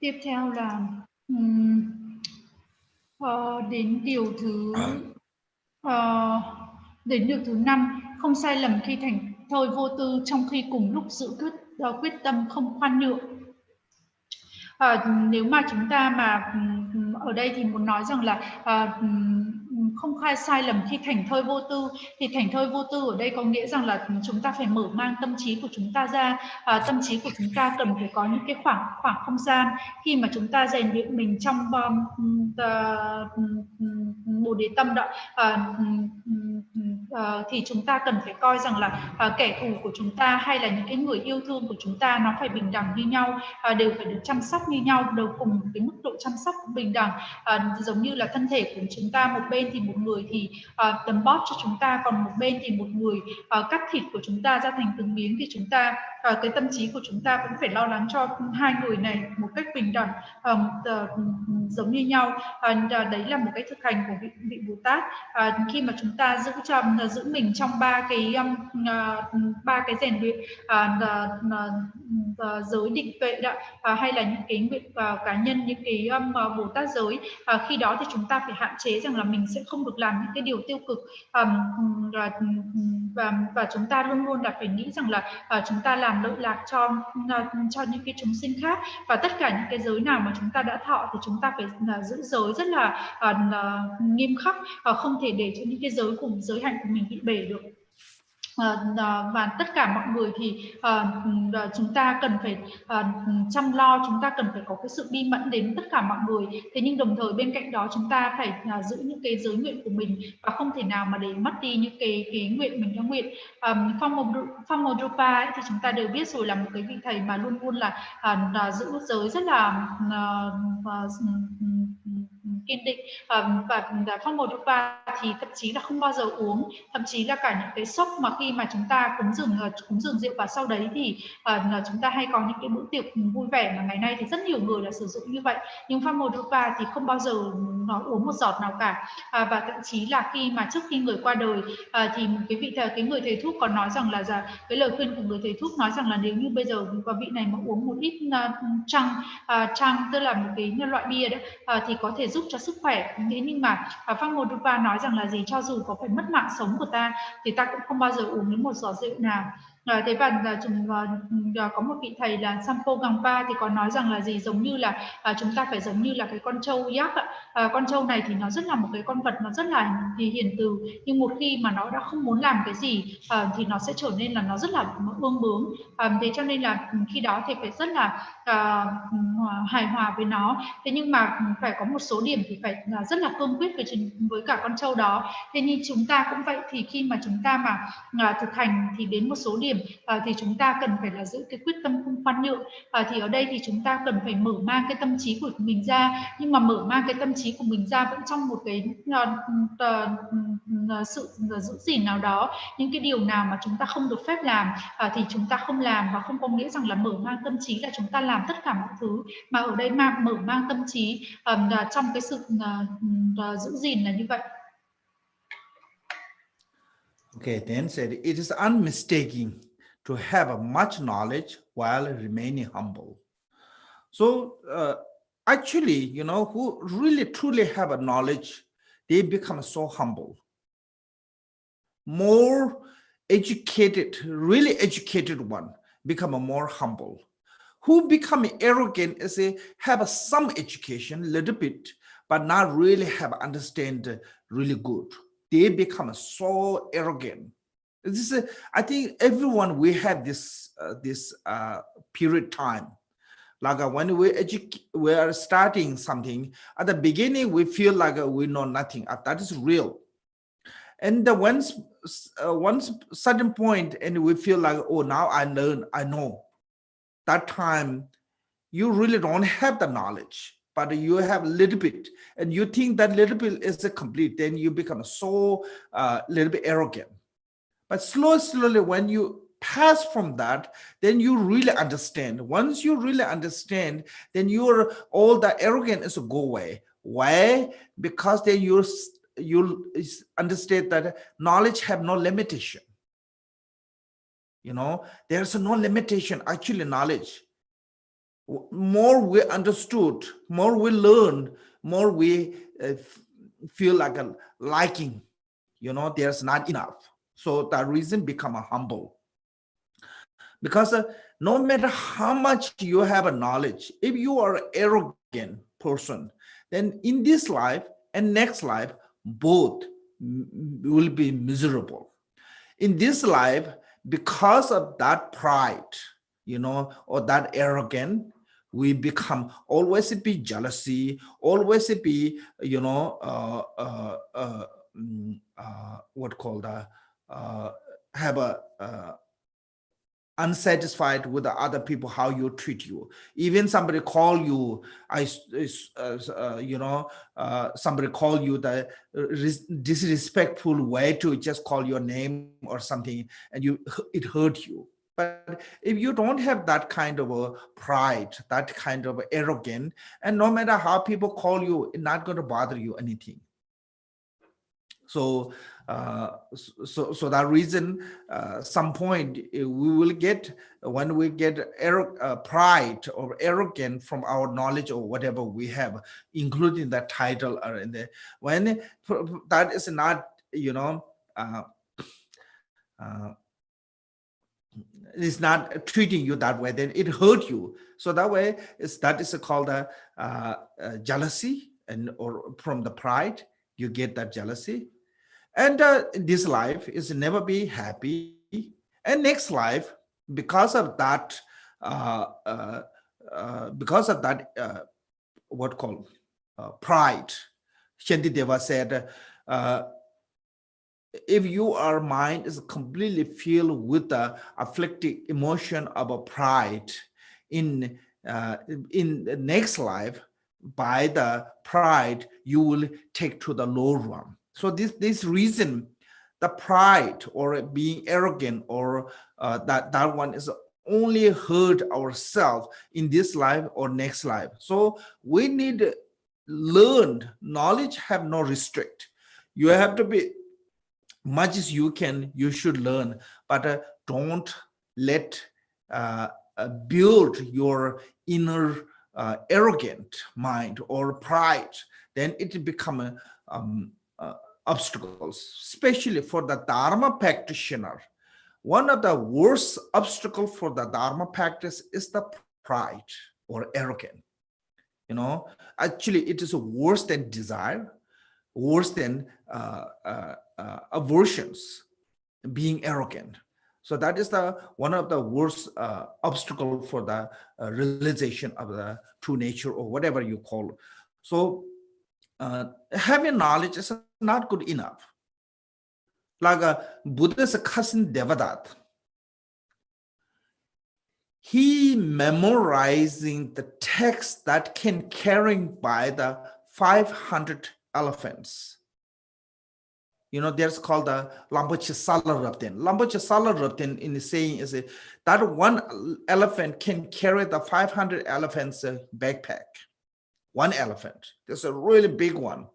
Tiếp theo là đến điều thứ 5, không sai lầm khi thành thơi vô tư trong khi cùng lúc giữ quyết tâm không khoan nhượng. Nếu mà chúng ta mà ở đây thì muốn nói rằng là không khai sai lầm khi thành thơi vô tư, thì thành thơi vô tư ở đây có nghĩa rằng là chúng ta phải mở mang tâm trí của chúng ta ra. Tâm trí của chúng ta cần phải có những cái khoảng không gian khi mà chúng ta rèn luyện mình trong Bồ Đề tâm đó. Thì chúng ta cần phải coi rằng là kẻ thù của chúng ta hay là những cái người yêu thương của chúng ta nó phải bình đẳng như nhau, đều phải được chăm sóc như nhau, đều cùng cái mức độ chăm sóc bình đẳng. Giống như là thân thể của chúng ta, một bên thì một người thì đấm bóp cho chúng ta, còn một bên thì một người cắt thịt của chúng ta ra thành từng miếng, thì chúng ta cái tâm trí của chúng ta cũng phải lo lắng cho hai người này một cách bình đẳng, giống như nhau. Đấy là một cái thực hành của vị Bồ Tát. Khi mà chúng ta giữ mình trong ba cái rèn luyện, giới định tuệ đó, hay là những cái nguyện cá nhân, những cái Bồ Tát giới, khi đó thì chúng ta phải hạn chế rằng là mình sẽ không được làm những cái điều tiêu cực, và chúng ta luôn luôn là phải nghĩ rằng là chúng ta làm lợi lạc cho những cái chúng sinh khác, và tất cả những cái giới nào mà chúng ta đã thọ thì chúng ta phải giữ giới rất là nghiêm khắc, không thể để cho những cái giới hạnh của mình bị bể được. Và tất cả mọi người thì chúng ta cần phải chăm lo, chúng ta cần phải có cái sự bi mẫn đến tất cả mọi người. Thế nhưng đồng thời bên cạnh đó chúng ta phải giữ những cái giới nguyện của mình và không thể nào mà để mất đi những cái nguyện mình đã nguyện. Phong Mô Drupa ấy, thì chúng ta đều biết rồi, là một cái vị thầy mà luôn luôn là giữ giới rất là kiên định. Và Phong Mô Drupa thì thậm chí là không bao giờ uống, thậm chí là cả những cái sốc mà khi mà chúng ta cúng dường rượu và sau đấy thì chúng ta hay có những cái bữa tiệc vui vẻ, mà ngày nay thì rất nhiều người là sử dụng như vậy. Nhưng Pháp Mô Drupa thì không bao giờ nó uống một giọt nào cả. Và thậm chí là khi mà trước khi người qua đời thì cái người thầy thuốc còn nói rằng là cái lời khuyên của người thầy thuốc nói rằng là nếu như bây giờ vị này mà uống một ít chăng tức là một cái loại bia đấy thì có thể giúp cho sức khỏe. Thế nhưng mà Pháp Mô Drupa nói rằng là gì, cho dù có phải mất mạng sống của ta thì ta cũng không bao giờ uống đến một giọt rượu nào. Thế và có một vị thầy là Sampo Gangpa thì có nói rằng là gì, giống như là chúng ta phải giống như là cái con trâu yak con trâu này thì nó rất là một cái con vật, nó rất là hiền từ, nhưng một khi mà nó đã không muốn làm cái gì thì nó sẽ trở nên là nó rất là ương bướng. Thế cho nên là khi đó thì phải rất là hài hòa với nó. Thế nhưng mà phải có một số điểm thì phải rất là cương quyết với cả con trâu đó. Thế nhưng chúng ta cũng vậy, thì khi mà chúng ta mà thực hành thì đến một số điểm thì chúng ta cần phải là giữ cái quyết tâm không khoan nhượng. Thì ở đây thì chúng ta cần phải mở mang cái tâm trí của mình ra, nhưng mà mở mang cái tâm trí của mình ra vẫn trong một cái sự giữ gìn nào đó. Những cái điều nào mà chúng ta không được phép làm thì chúng ta không làm, và không có nghĩa rằng là mở mang tâm trí là chúng ta làm tất cả mọi thứ, mà ở đây mở mang tâm trí trong cái sự giữ gìn là như vậy. Okay, then said, it is unmistaking to have a much knowledge while remaining humble. So actually, who really truly have a knowledge, they become so humble. More educated, really educated one become a more humble. Who become arrogant is have some education, little bit, but not really have understand really good. They become so arrogant. This is, I think everyone we have this period time. Like when we are starting something, at the beginning we feel like we know nothing. That is real. And once certain point, and we feel like, oh, now I learn, I know. That time you really don't have the knowledge, but you have a little bit, and you think that little bit is complete, then you become so little bit arrogant. But slowly, when you pass from that, then you really understand. Once you really understand, then all the arrogance go away. Why? Because then you understand that knowledge have no limitation. There's no limitation, actually, knowledge. More we understood, more we learn, more we feel like a liking, there's not enough. So that reason become a humble. Because no matter how much you have a knowledge, if you are an arrogant person, then in this life and next life, both will be miserable. In this life, because of that pride, or that arrogance, we become always be jealousy, always be, have a unsatisfied with the other people, how you treat you. Even somebody call you, somebody call you the disrespectful way to just call your name or something, and it hurt you. But if you don't have that kind of a pride, that kind of arrogance, and no matter how people call you, it's not going to bother you anything. So that reason, some point we will get, when we get pride or arrogant from our knowledge or whatever we have, including that title or in there, when that is not, is not treating you that way, then it hurt you. So that way, that is called jealousy, or from the pride, you get that jealousy. And this life is never be happy, And next life, because of that, what called pride, Shantideva said, if your mind is completely filled with the afflicting emotion of pride, in the next life, by the pride, you will take to the lower realm. So this reason, the pride or being arrogant or that one is only hurt ourselves in this life or next life. So we need learned knowledge have no restrict. You have to be much as you can, you should learn, but don't let build your inner arrogant mind or pride. Then it become obstacles, especially for the Dharma practitioner. One of the worst obstacles for the Dharma practice is the pride or arrogance. Actually, it is worse than desire, worse than aversions, being arrogant. So that is one of the worst obstacle for the realization of the true nature or whatever you call it. So having knowledge is not good enough. Like Buddha's cousin Devadatta, he memorizing the text that can carrying by the 500 elephants. There's called the Lamboche Salarabden. Lamboche Salarabden in the saying is that one elephant can carry the 500 elephants backpack. One elephant. There's a really big one.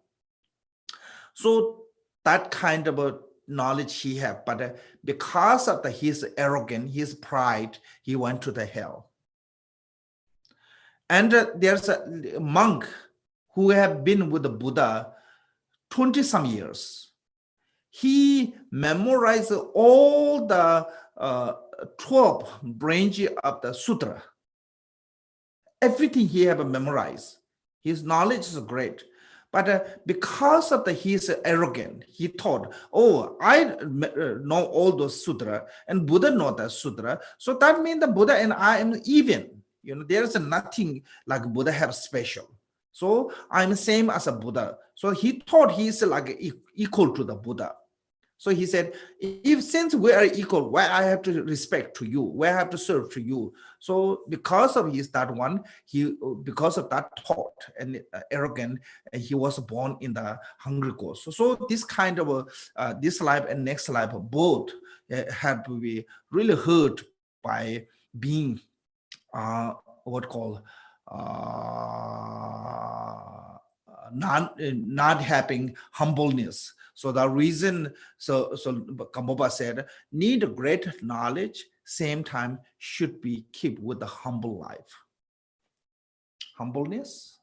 So that kind of a knowledge he had, but because of his arrogance, his pride, he went to the hell. And there's a monk who have been with the Buddha 20 some years. He memorized all the 12 branches of the sutra. Everything he have memorized. His knowledge is great. But because of his arrogance, he thought, oh, I know all those sutra and Buddha know that sutra. So that means the Buddha and I am even. There's nothing like Buddha have special. So I'm same as a Buddha. So he thought he's like equal to the Buddha. So he said, since we are equal, why I have to respect to you? Why I have to serve to you? So because of because of that thought and arrogant, he was born in the hungry ghost. So this kind of this life and next life both have to be really hurt by being not having humbleness. So the reason, so Khenpo said, need great knowledge, same time should be keep with the humble life. Humbleness,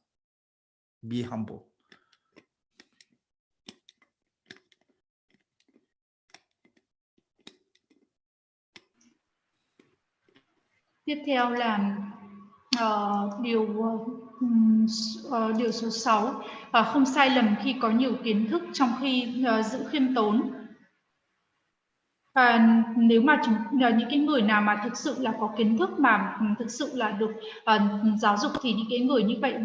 be humble. Tiếp theo là điều số 6, không sai lầm khi có nhiều kiến thức trong khi giữ khiêm tốn. Nếu mà những cái người nào mà thực sự là có kiến thức mà thực sự là được giáo dục thì những cái người như vậy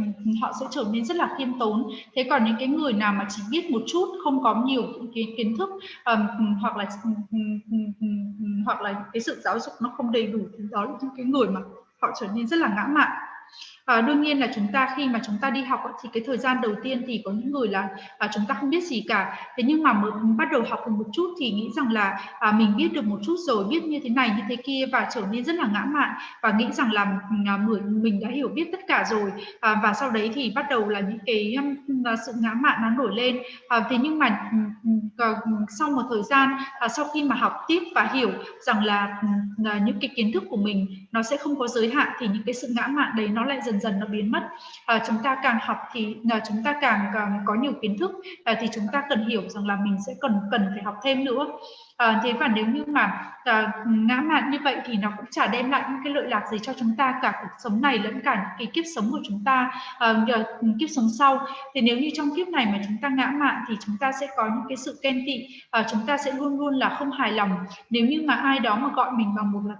họ sẽ trở nên rất là khiêm tốn. Thế còn những cái người nào mà chỉ biết một chút, không có nhiều cái kiến thức hoặc là cái sự giáo dục nó không đầy đủ thì đó là những cái người mà họ trở nên rất là ngã mạn. Đương nhiên là chúng ta khi mà chúng ta đi học thì cái thời gian đầu tiên thì có những người là chúng ta không biết gì cả, thế nhưng mà mới bắt đầu học được một chút thì nghĩ rằng là mình biết được một chút rồi, biết như thế này như thế kia và trở nên rất là ngã mạn và nghĩ rằng là mình đã hiểu biết tất cả rồi, và sau đấy thì bắt đầu là những cái sự ngã mạn nó nổi lên. Thế nhưng mà sau một thời gian, sau khi mà học tiếp và hiểu rằng là những cái kiến thức của mình nó sẽ không có giới hạn thì những cái sự ngã mạn đấy nó lại dần dần nó biến mất. Chúng ta càng học thì chúng ta càng có nhiều kiến thức thì chúng ta cần hiểu rằng là mình sẽ cần phải học thêm nữa. Thế và nếu như mà ngã mạn như vậy thì nó cũng chả đem lại những cái lợi lạc gì cho chúng ta cả cuộc sống này lẫn cả những cái kiếp sống của chúng ta kiếp sống sau. Thì nếu như trong kiếp này mà chúng ta ngã mạn thì chúng ta sẽ có những cái sự ghen tị, chúng ta sẽ luôn luôn là không hài lòng. Nếu như mà ai đó mà gọi mình bằng một là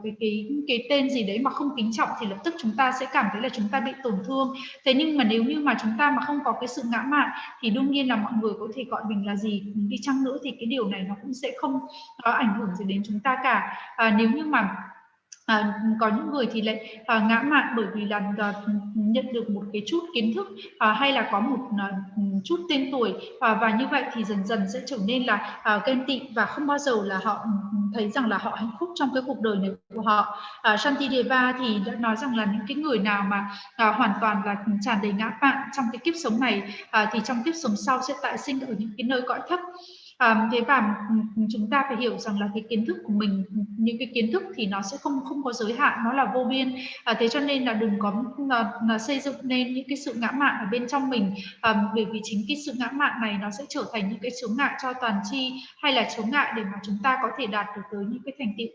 cái tên gì đấy mà không kính trọng thì lập tức chúng ta sẽ cảm thấy là chúng ta bị tổn thương. Thế nhưng mà nếu như mà chúng ta mà không có cái sự ngã mạn thì đương nhiên là mọi người có thể gọi mình là gì đi chăng nữa thì cái điều này nó cũng sẽ không ảnh hưởng gì đến chúng ta cả. Nếu như mà có những người thì lại ngã mạn bởi vì là nhận được một cái chút kiến thức hay là có một chút tên tuổi, và như vậy thì dần dần sẽ trở nên là ghen tị và không bao giờ là họ thấy rằng là họ hạnh phúc trong cái cuộc đời này của họ. Shantideva thì đã nói rằng là những cái người nào mà hoàn toàn là tràn đầy ngã mạn trong cái kiếp sống này thì trong kiếp sống sau sẽ tại sinh ở những cái nơi cõi thấp. Thế và chúng ta phải hiểu rằng là cái kiến thức của mình, những cái kiến thức thì nó sẽ không có giới hạn, nó là vô biên. Thế cho nên là đừng có xây dựng nên những cái sự ngã mạn ở bên trong mình, bởi vì chính cái sự ngã mạn này nó sẽ trở thành những cái chướng ngại cho toàn tri, hay là chướng ngại để mà chúng ta có thể đạt được tới những cái thành tựu.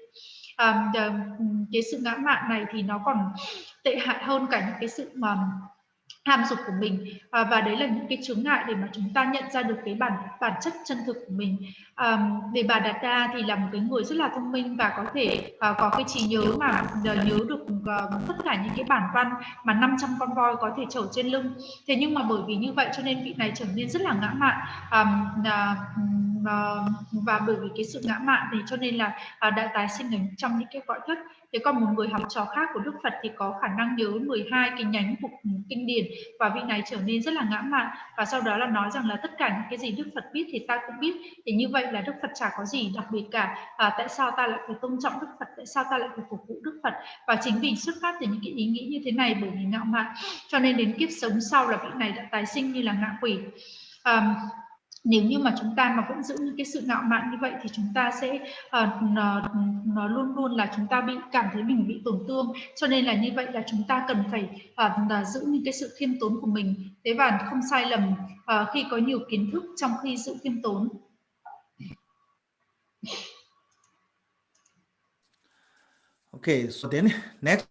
Cái sự ngã mạn này thì nó còn tệ hại hơn cả những cái sự ham dục của mình, và đấy là những cái chướng ngại để mà chúng ta nhận ra được cái bản chất chân thực của mình. Để bà Đạt Đa thì là một cái người rất là thông minh và có thể có cái trí nhớ mà nhớ được tất cả những cái bản văn mà 500 con voi có thể chở trên lưng. Thế nhưng mà bởi vì như vậy cho nên vị này trở nên rất là ngã mạn, và bởi vì cái sự ngã mạn thì cho nên là đã tái sinh ở trong những cái cõi thất. Thế còn một người học trò khác của Đức Phật thì có khả năng nhớ 12 cái nhánh của kinh điển, và vị này trở nên rất là ngã mạn, và sau đó là nói rằng là tất cả những cái gì Đức Phật biết thì ta cũng biết, thì như vậy là Đức Phật chả có gì đặc biệt cả. Tại sao ta lại phải tôn trọng Đức Phật, tại sao ta lại phải phục vụ Đức Phật? Và chính vì xuất phát từ những cái ý nghĩ như thế này, bởi vì ngạo mạn cho nên đến kiếp sống sau là vị này đã tái sinh như là ngạ quỷ. Nếu như mà chúng ta mà vẫn giữ những cái sự ngạo mạn như vậy thì chúng ta sẽ nó luôn luôn là chúng ta bị cảm thấy mình bị tổn thương. Cho nên là như vậy là chúng ta cần phải giữ những cái sự khiêm tốn của mình. Thế và không sai lầm khi có nhiều kiến thức trong khi giữ khiêm tốn. Okay, so then next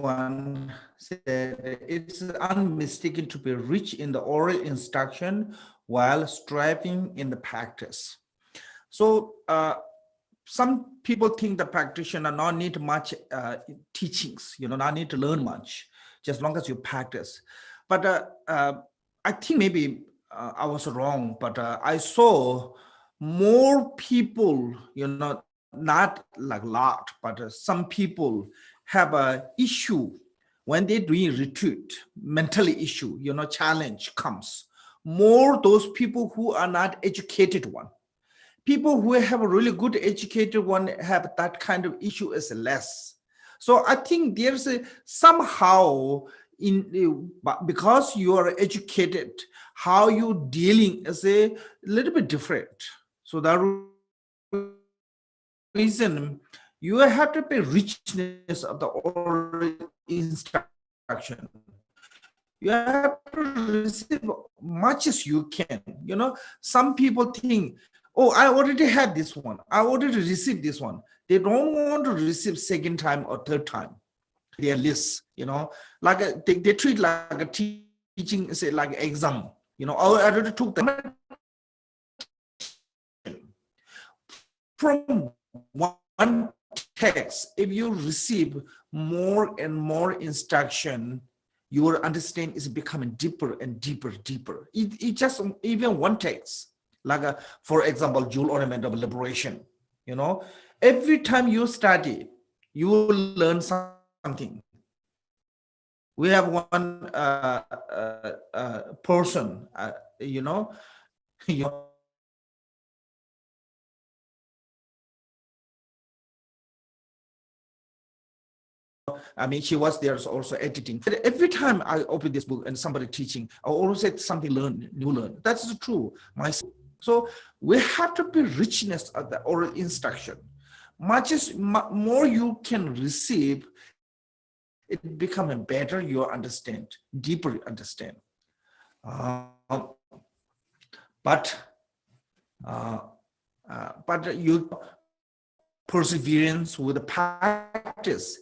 one said it's unmistaken to be rich in the oral instruction while striving in the practice. So some people think the practitioner not need much teachings, not need to learn much, just as long as you practice. But I think maybe I was wrong, but I saw more people, not like a lot, but some people have a issue when they're doing retreat, mentally issue, challenge comes. More those people who are not educated one. People who have a really good educated one have that kind of issue is less. So I think there's somehow because you are educated, how you dealing is a little bit different. So that reason you have to be richness of the oral instruction. You have to receive much as you can. Some people think, oh, I already had this one, I already received this one. They don't want to receive second time or third time their list, like they treat like a teaching, say like exam, I already took them. From one text, if you receive more and more instruction, your understanding is becoming deeper and deeper. It just even one text, like for example, jewel ornament of liberation. Every time you study, you will learn something. We have one person, I mean, she was there also editing. Every time I open this book and somebody teaching, I always say something new. That's true. So we have to be richness of the oral instruction. More you can receive, it becoming better. You understand, deeper understand. But you perseverance with the practice.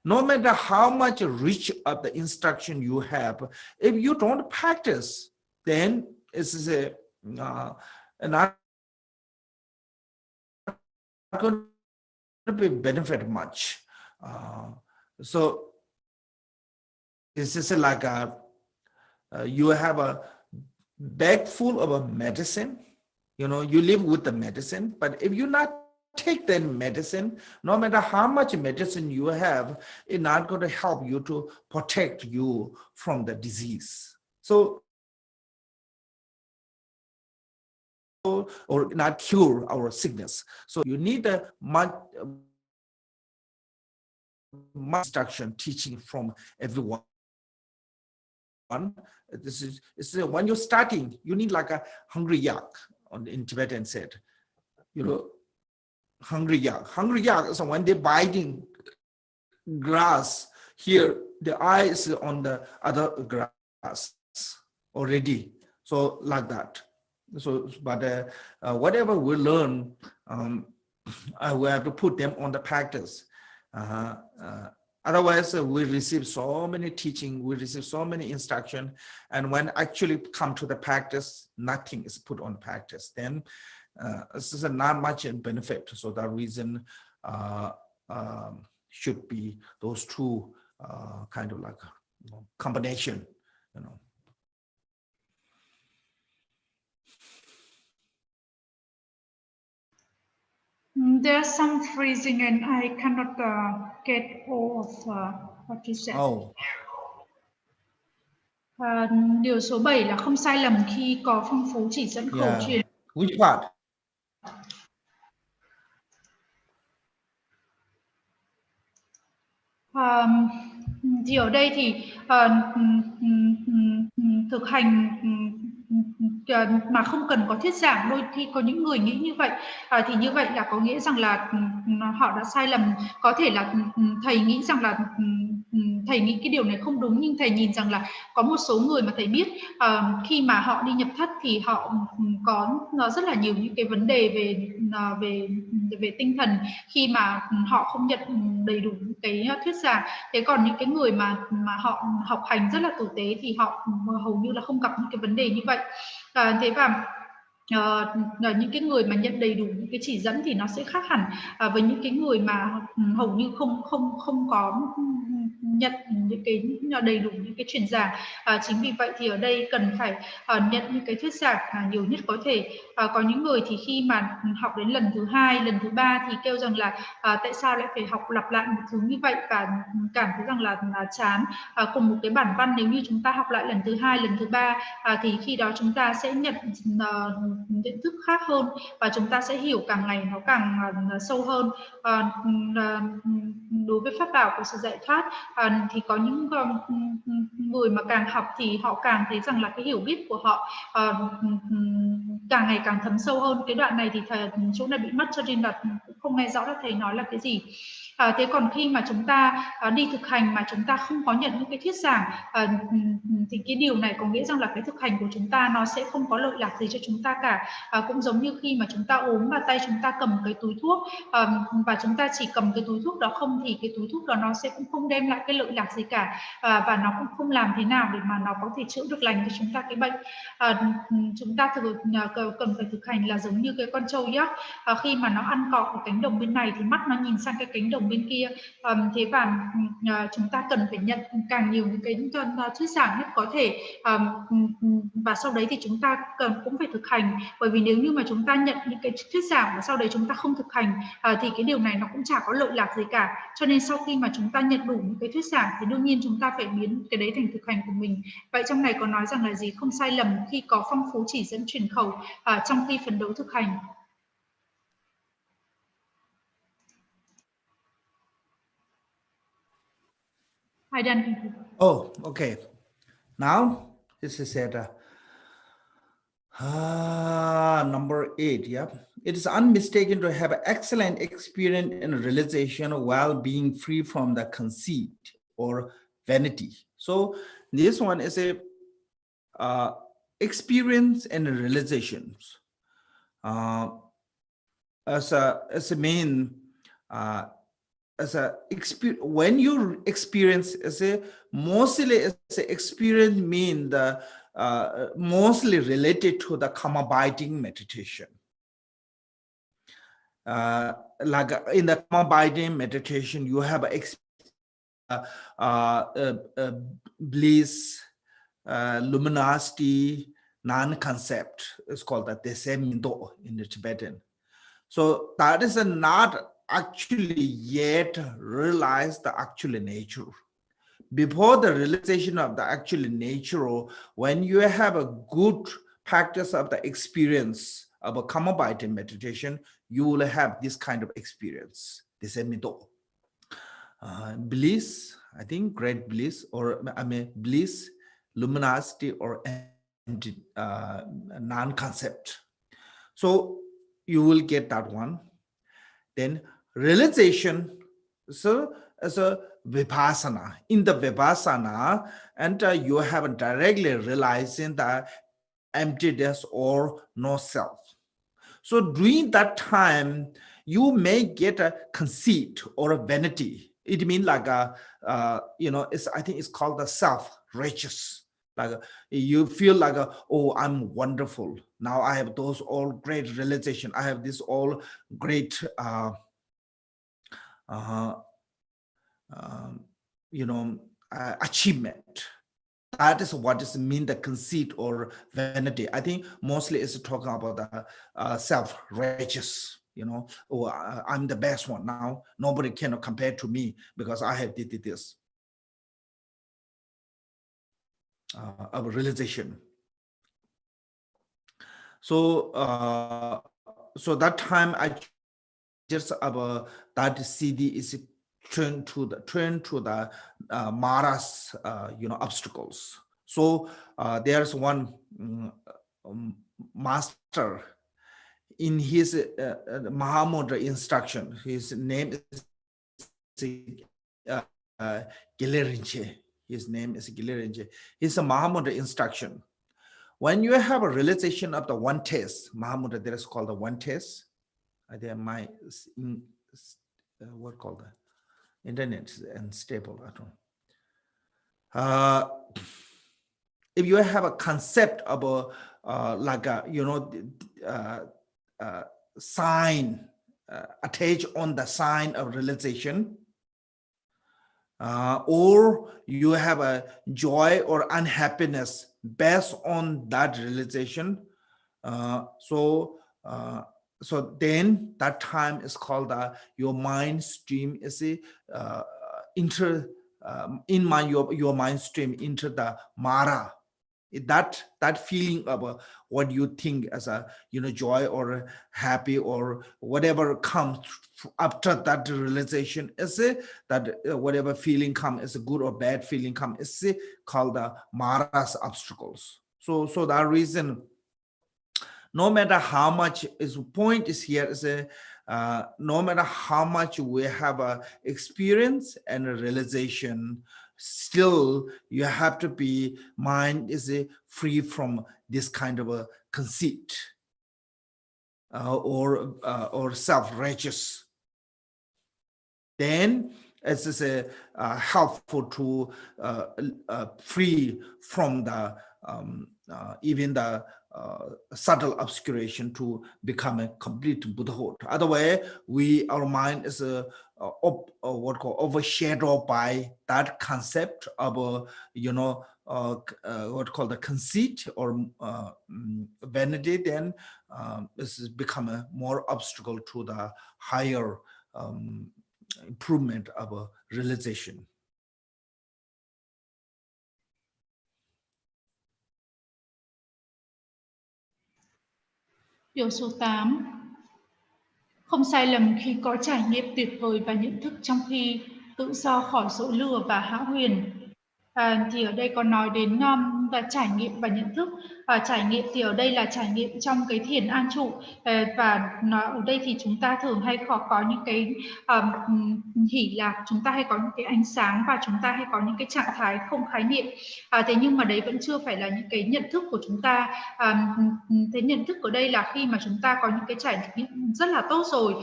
No matter how much rich of the instruction you have, if you don't practice, then it's not going to be benefit much. So this is like you have a bag full of a medicine. You know, you live with the medicine, but if you not take that medicine, no matter how much medicine you have, it's not going to help you to protect you from the disease. So, or not cure our sickness. So you need a much instruction teaching from everyone. This is when you're starting, you need like a hungry yak, in Tibetan said, you know, hungry yak. Hungry yak is when they're biting grass. Here, the eye is on the other grass already. So like that. So, but whatever we learn, we have to put them on the practice. Otherwise, we receive so many teaching, we receive so many instruction, and when actually come to the practice, nothing is put on practice. Then this is not much in benefit. So that reason should be those two kind of like combination, you know. There's some freezing and I cannot get all of what you said. Oh. Điều số 7 là không sai lầm khi có phong phú chỉ dẫn khẩu truyền. Which part? Thì ở đây thì thực hành mà không cần có thuyết giảng, đôi khi có những người nghĩ như vậy, thì như vậy là có nghĩa rằng là họ đã sai lầm. Có thể là thầy nghĩ rằng là thầy nghĩ cái điều này không đúng, nhưng thầy nhìn rằng là có một số người mà thầy biết khi mà họ đi nhập thất thì họ có rất là nhiều những cái vấn đề về tinh thần khi mà họ không nhận đầy đủ cái thuyết giảng. Thế còn những cái người mà họ học hành rất là tử tế thì họ hầu như là không gặp những cái vấn đề như vậy. Thế và những cái người mà nhận đầy đủ những cái chỉ dẫn thì nó sẽ khác hẳn với những cái người mà hầu như không có nhận những cái đầy đủ những cái truyền giảng. Chính vì vậy thì ở đây cần phải nhận những cái thuyết giảng nhiều nhất có thể. Có những người thì khi mà học đến lần thứ 2, lần thứ 3 thì kêu rằng là tại sao lại phải học lặp lại một thứ như vậy và cảm thấy rằng là chán. Cùng một cái bản văn nếu như chúng ta học lại lần thứ 2, lần thứ 3 thì khi đó chúng ta sẽ nhận nhận thức khác hơn và chúng ta sẽ hiểu càng ngày nó càng sâu hơn. Đối với pháp bảo của sự giải thoát thì có những người mà càng học thì họ càng thấy rằng là cái hiểu biết của họ càng ngày càng thấm sâu hơn. Cái đoạn này thì thầy chỗ này bị mất cho nên là không nghe rõ là thầy nói là cái gì. Thế còn khi mà chúng ta đi thực hành mà chúng ta không có nhận những cái thuyết giảng thì cái điều này có nghĩa rằng là cái thực hành của chúng ta nó sẽ không có lợi lạc gì cho chúng ta cả. Cũng giống như khi mà chúng ta ốm và tay chúng ta cầm cái túi thuốc và chúng ta chỉ cầm cái túi thuốc đó không thì cái túi thuốc đó nó sẽ cũng không đem lại cái lợi lạc gì cả, và nó cũng không làm thế nào để mà nó có thể chữa được lành cho chúng ta cái bệnh. Chúng ta cần phải thực hành là giống như cái con trâu yak, khi mà nó ăn cỏ ở cánh đồng bên này thì mắt nó nhìn sang cái cánh đồng bên kia. Thế và chúng ta cần phải nhận càng nhiều những cái thuyết giảng nhất có thể, và sau đấy thì chúng ta cũng phải thực hành, bởi vì nếu như mà chúng ta nhận những cái thuyết giảng và sau đấy chúng ta không thực hành thì cái điều này nó cũng chả có lợi lạc gì cả. Cho nên sau khi mà chúng ta nhận đủ những cái thuyết giảng thì đương nhiên chúng ta phải biến cái đấy thành thực hành của mình. Vậy trong này có nói rằng là gì? Không sai lầm khi có phong phú chỉ dẫn truyền khẩu trong khi phấn đấu thực hành. Ai done? Oh, okay. Now this is at number 8. Yeah, it is unmistaken to have excellent experience and realization while being free from the conceit or vanity. So this one is a experience and realizations as a main as a experience, when you experience as a mostly as a experience mean the mostly related to the karma binding meditation. Like in the karma binding meditation, you have bliss, luminosity, non-concept. It's called the desemindo in the Tibetan. So that is not actually yet realized the actual nature. Before the realization of the actual nature, when you have a good practice of the experience of a karma binding meditation, you will have this kind of experience. Desemindo. Bliss, I think great bliss, or I mean bliss, luminosity, or non-concept. So you will get that one. Then realization, so as a vipassana. In the vipassana, and you have directly realizing the emptiness or no self. So during that time, you may get a conceit or a vanity. It means like a, I think it's called the self-righteous. Like you feel like, oh, I'm wonderful. Now I have those all great realization. I have this all great, achievement. That is what is mean the conceit or vanity. I think mostly it's talking about the self-righteous. Oh, I'm the best one now. Nobody can compare to me because I have did this. Of realization. So that time I just about that CD is turned to the Mara's obstacles. So there's one master in his Mahamudra instruction. His name is Gilirinche. His name is Gilirinche. It's a Mahamudra instruction. When you have a realization of the one taste, Mahamudra, there is called the one taste. I think my what called the internet and stable. I don't. If you have a concept of sign attached on the sign of realization, or you have a joy or unhappiness based on that realization, so then that time is called your mind stream is your mind stream into the Mara. That feeling of what you think as a joy or happy or whatever comes after that realization is that whatever feeling comes is a good or bad feeling comes is called the Mara's obstacles. So that reason, no matter how much is point is here is no matter how much we have a experience and a realization, still you have to be mind is free from this kind of a conceit or self-righteous. Then it's helpful to free from the even the subtle obscuration to become a complete Buddhahood. Otherwise, our mind is overshadowed by that concept of what called the conceit or vanity. Then this has become a more obstacle to the higher improvement of realization. Điều số 8. Không sai lầm khi có trải nghiệm tuyệt vời và nhận thức trong khi tự do khỏi dỗ lừa và hão huyền. Thì ở đây có nói đến và trải nghiệm và nhận thức. Trải nghiệm thì ở đây là trải nghiệm trong cái thiền an trụ, và ở đây thì chúng ta thường hay có những cái hỷ lạc, chúng ta hay có những cái ánh sáng và chúng ta hay có những cái trạng thái không khái niệm. Thế nhưng mà đấy vẫn chưa phải là những cái nhận thức của chúng ta. Thế nhận thức ở đây là khi mà chúng ta có những cái trải nghiệm rất là tốt rồi,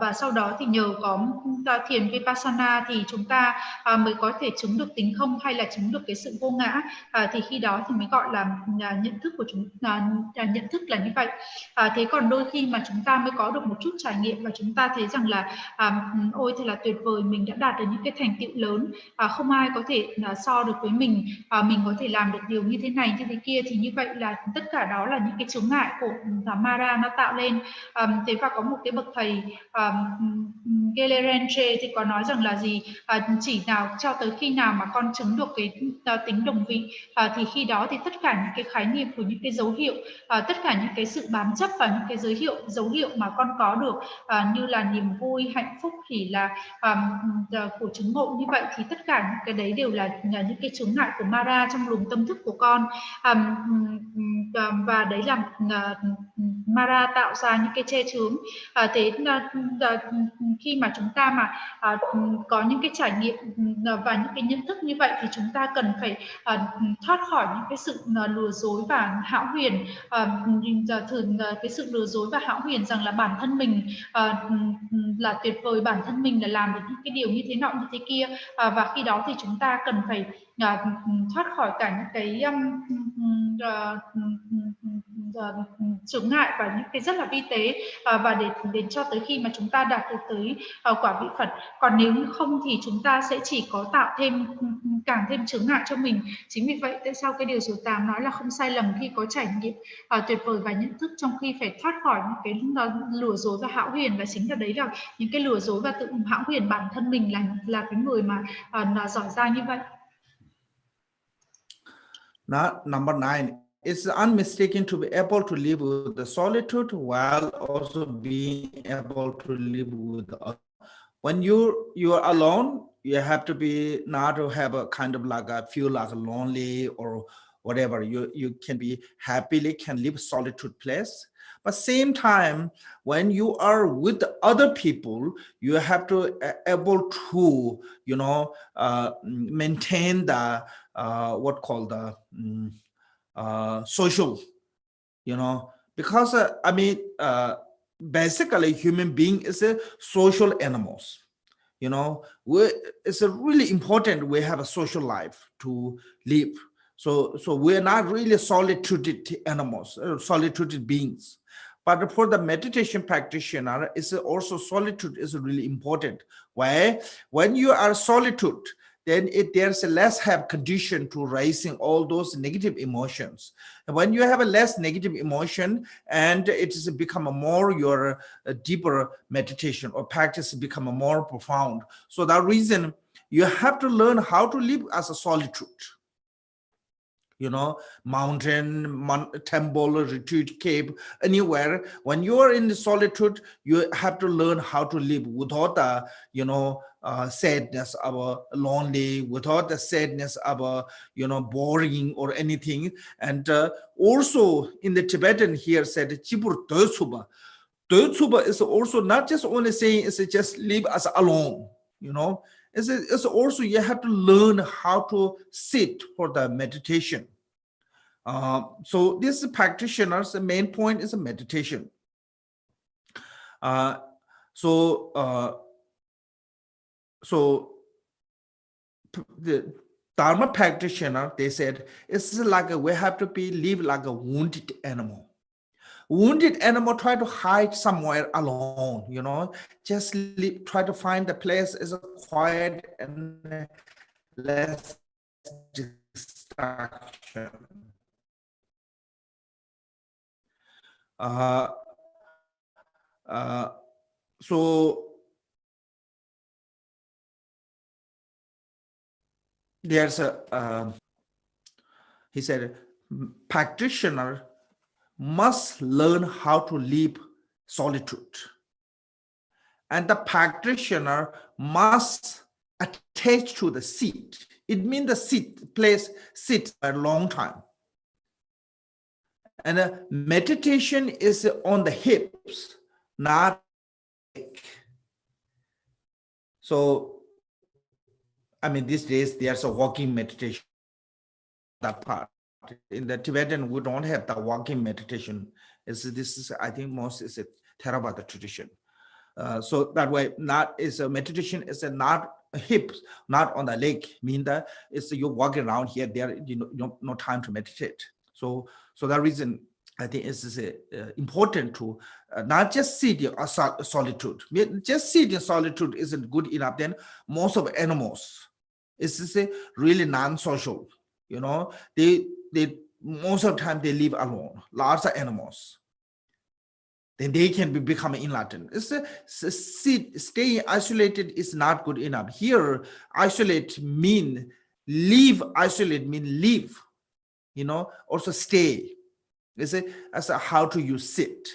và sau đó thì nhờ có thiền Vipassana thì chúng ta mới có thể chứng được tính không hay là chứng được cái sự vô ngã. Thì khi đó thì mới gọi là nhận thức của chúng nhận thức là như vậy. Thế còn đôi khi mà chúng ta mới có được một chút trải nghiệm và chúng ta thấy rằng là ôi thật là tuyệt vời, mình đã đạt được những cái thành tựu lớn, không ai có thể so được với mình có thể làm được điều như thế này như thế kia, thì như vậy là tất cả đó là những cái chướng ngại của Mara nó tạo lên. Thế và có một cái bậc thầy Gelerenche thì có nói rằng là gì, chỉ nào cho tới khi nào mà con chứng được cái tính đồng vị, thì khi đó thì tất cả những cái khái niệm của những cái dấu hiệu, tất cả những cái sự bám chấp vào những cái dấu hiệu mà con có được, như là niềm vui, hạnh phúc, thì là của chứng ngộ như vậy, thì tất cả những cái đấy đều là những cái chướng ngại của Mara trong luồng tâm thức của con. Và đấy là Mara tạo ra những cái che chướng. Thế khi mà chúng ta mà có những cái trải nghiệm và những cái nhận thức như vậy thì chúng ta cần phải thoát khỏi những cái sự lừa dối và hão huyền, thường cái sự lừa dối và hão huyền rằng là bản thân mình là tuyệt vời, bản thân mình là làm được những cái điều như thế nọ như thế kia, và khi đó thì chúng ta cần phải thoát khỏi cả những cái chướng ngại và những cái rất là vi tế, và đến cho tới khi mà chúng ta đạt được tới quả vị Phật. Còn nếu như không thì chúng ta sẽ chỉ có tạo thêm càng thêm chướng ngại cho mình. Chính vì vậy tại sao cái điều số 8 nói là không sai lầm khi có trải nghiệm tuyệt vời và nhận thức, trong khi phải thoát khỏi những cái lừa dối và hão huyền, và chính là đấy là những cái lừa dối và tự hão huyền bản thân mình là cái người mà giỏi giang như vậy. Now, number 9, it's unmistaken to be able to live with the solitude while also being able to live with the other. When you are alone, you have to be not to have a kind of like a feel like lonely or whatever. You can be happily can live solitude place. But same time, when you are with other people, you have to able to maintain the what called the social, because basically human being is a social animals. It's a really important we have a social life to live. So we're not really solitude animals, solitude beings. But for the meditation practitioner, it's also solitude is really important. Why? When you are solitude, then there's a less have condition to raising all those negative emotions. And when you have a less negative emotion, and it is become a more your deeper meditation or practice become a more profound. So that reason you have to learn how to live as a solitude. Mountain, temple, retreat, cave, anywhere. When you are in the solitude, you have to learn how to live without the sadness of lonely, without the sadness of boring or anything. And also in the Tibetan here said Chibur Dötsuba. Dötsuba is also not just only saying it's just live as alone. It's also you have to learn how to sit for the meditation. So this practitioners, the main point is a meditation. So the Dharma practitioner, they said, it's like we have to live like a wounded animal. Wounded animal try to hide somewhere alone, just try to find the place is quiet and less distraction. So there's he said, practitioner must learn how to live solitude. And the practitioner must attach to the seat. It means the sit a long time. And meditation is on the hips, not neck. So, I mean, these days there's a walking meditation, that part. In the Tibetan, we don't have the walking meditation. This is, I think, most is a Theravada tradition. So that way, not is a meditation is a not hips, not on the leg. Mean that it's you walking around here, there, no time to meditate. So that reason, I think it's important to not just sit in solitude. Just sit in solitude isn't good enough. Then most of animals, it's really non-social. They most of the time they live alone. Lots of animals. Then they can become enlightened. Staying isolated is not good enough. Here, isolate mean live. Isolate mean live. Also stay. As how to you sit,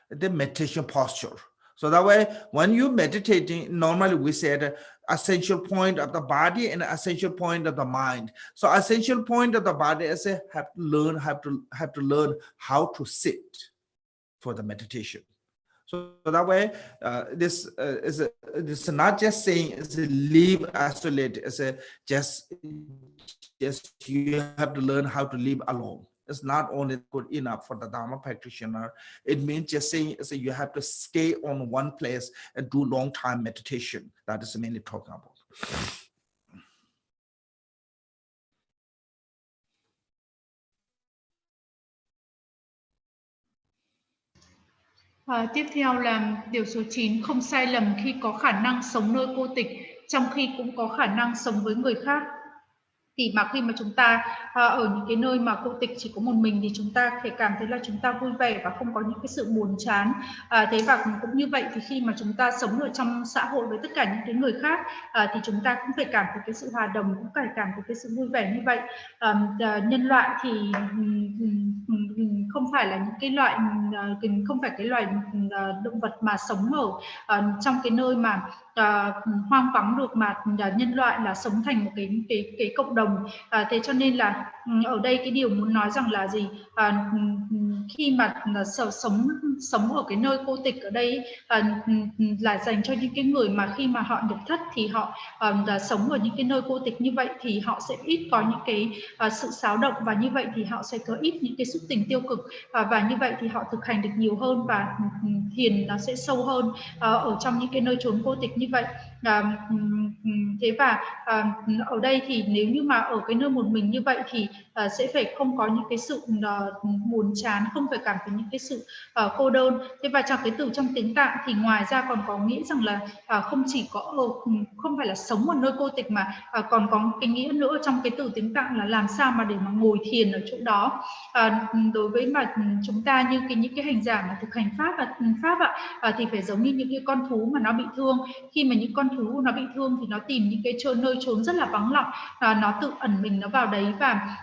the meditation posture. So that way, when you meditating, normally we said essential point of the body and essential point of the mind. So essential point of the body is have to learn how to sit for the meditation. So that way, this is not just saying it's a live isolated. It's just you have to learn how to live alone. It's not only good enough for the Dharma practitioner. It means just saying you have to stay on one place and do long time meditation. That is mainly talking about. Tiếp theo là điều số 9, không sai lầm khi có khả năng sống nơi cô tịch, trong khi cũng có khả năng sống với người khác. Thì mà khi mà chúng ta ở những cái nơi mà cô tịch chỉ có một mình thì chúng ta phải cảm thấy là chúng ta vui vẻ và không có những cái sự buồn chán. Thế và cũng như vậy thì khi mà chúng ta sống ở trong xã hội với tất cả những cái người khác thì chúng ta cũng phải cảm thấy cái sự hòa đồng, cũng phải cảm thấy cái sự vui vẻ như vậy. Nhân loại thì không phải là những cái loại không phải cái loài động vật mà sống ở trong cái nơi mà hoang vắng được, mà nhân loại là sống thành một cái cộng đồng. Thế cho nên là ở đây cái điều muốn nói rằng là gì, khi mà sống ở cái nơi cô tịch ở đây là dành cho những cái người mà khi mà họ nhập thất thì họ sống ở những cái nơi cô tịch như vậy thì họ sẽ ít có những cái sự xáo động, và như vậy thì họ sẽ có ít những cái xúc tình tiêu cực, và như vậy thì họ thực hành được nhiều hơn và thiền nó sẽ sâu hơn ở trong những cái nơi chốn cô tịch như vậy. Thế và ở đây thì nếu như mà ở cái nơi một mình như vậy thì sẽ phải không có những cái sự buồn chán, không phải cảm thấy những cái sự cô đơn. Thế và trong tiếng Tạng thì ngoài ra còn có nghĩa rằng là không chỉ có không phải là sống ở nơi cô tịch mà còn có cái nghĩa nữa trong cái từ tiếng Tạng là làm sao mà để mà ngồi thiền ở chỗ đó. Đối với mà chúng ta như những cái hành giả mà thực hành pháp thì phải giống như những cái con thú mà nó bị thương. Khi mà những con thú nó bị thương thì nó tìm những cái nơi trốn rất là vắng lặng, nó tự ẩn mình nó vào đấy và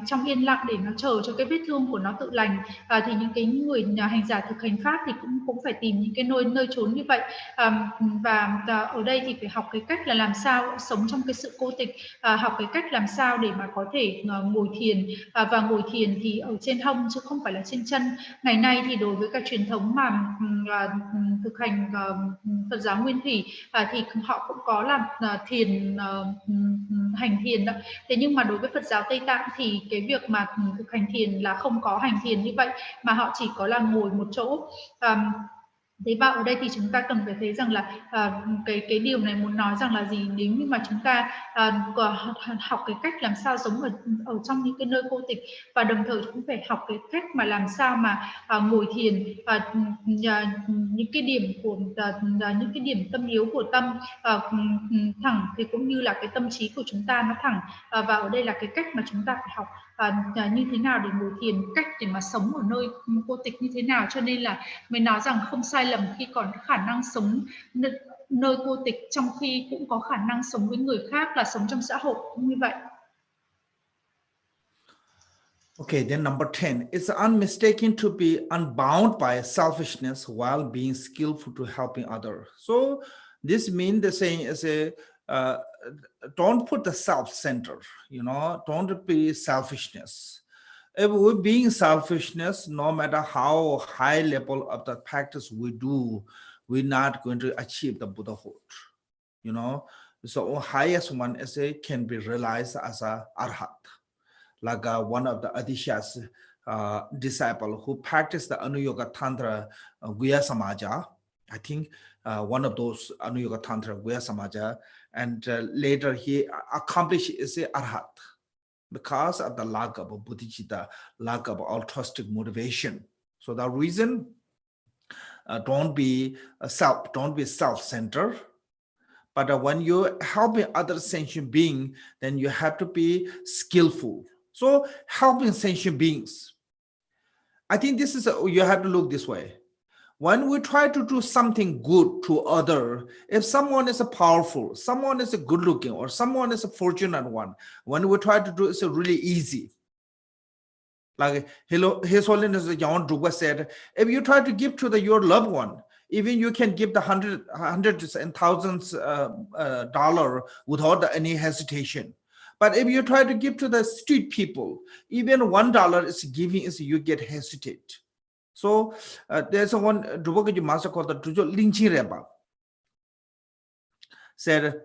trong yên lặng để nó chờ cho cái vết thương của nó tự lành. Thì những cái người hành giả thực hành pháp thì cũng phải tìm những cái nơi trốn như vậy. Và ở đây thì phải học cái cách là làm sao sống trong cái sự cô tịch, học cái cách làm sao để mà có thể ngồi thiền, và ngồi thiền thì ở trên hông chứ không phải là trên chân. Ngày nay thì đối với các truyền thống mà thực hành Phật giáo Nguyên Thủy thì họ cũng có làm thiền, hành thiền đó. Thế nhưng mà đối với Phật giáo Tây Tạng thì cái việc mà thực hành thiền là không có hành thiền như vậy, mà họ chỉ có là ngồi một chỗ. Thế và ở đây thì chúng ta cần phải thấy rằng là cái điều này muốn nói rằng là gì, nếu như mà chúng ta học cái cách làm sao sống ở trong những cái nơi cô tịch, và đồng thời cũng phải học cái cách mà làm sao mà ngồi thiền, những cái điểm của những cái điểm tâm yếu của tâm thẳng, thì cũng như là cái tâm trí của chúng ta nó thẳng. Và ở đây là cái cách mà chúng ta phải học như thế nào để ngồi thiền, cách để mà sống ở nơi cô tịch như thế nào. Cho nên là mới nói rằng không sai lầm khi còn khả năng sống nơi cô tịch, trong khi cũng có khả năng sống với người khác, là sống trong xã hội cũng như vậy. Okay, then number 10, it's unmistaken to be unbound by selfishness while being skillful to helping others. So this means the saying is don't put the self-center, don't be selfishness. If we're being selfishness, no matter how high level of the practice we do, we're not going to achieve the Buddhahood. You know, so highest one is can be realized as a arhat, like one of the Adisha's disciple who practiced the Anuyoga Tantra Guya Samaja. I think one of those Anuyoga Tantra Guya Samaja, and later he accomplished is a arhat because of the lack of bodhicitta, lack of altruistic motivation. So the reason, don't be self-centered. But when you're helping other sentient beings, then you have to be skillful. So helping sentient beings, I think this is, you have to look this way. When we try to do something good to other, if someone is a powerful, someone is a good looking, or someone is a fortunate one, when we try to do it's really easy. Like His Holiness John Drupa said, if you try to give to your loved one, even you can give the hundreds and thousands dollar without any hesitation. But if you try to give to the street people, even $1 is giving is you get hesitate. So there's one Drupa master called the Linchi Reba said,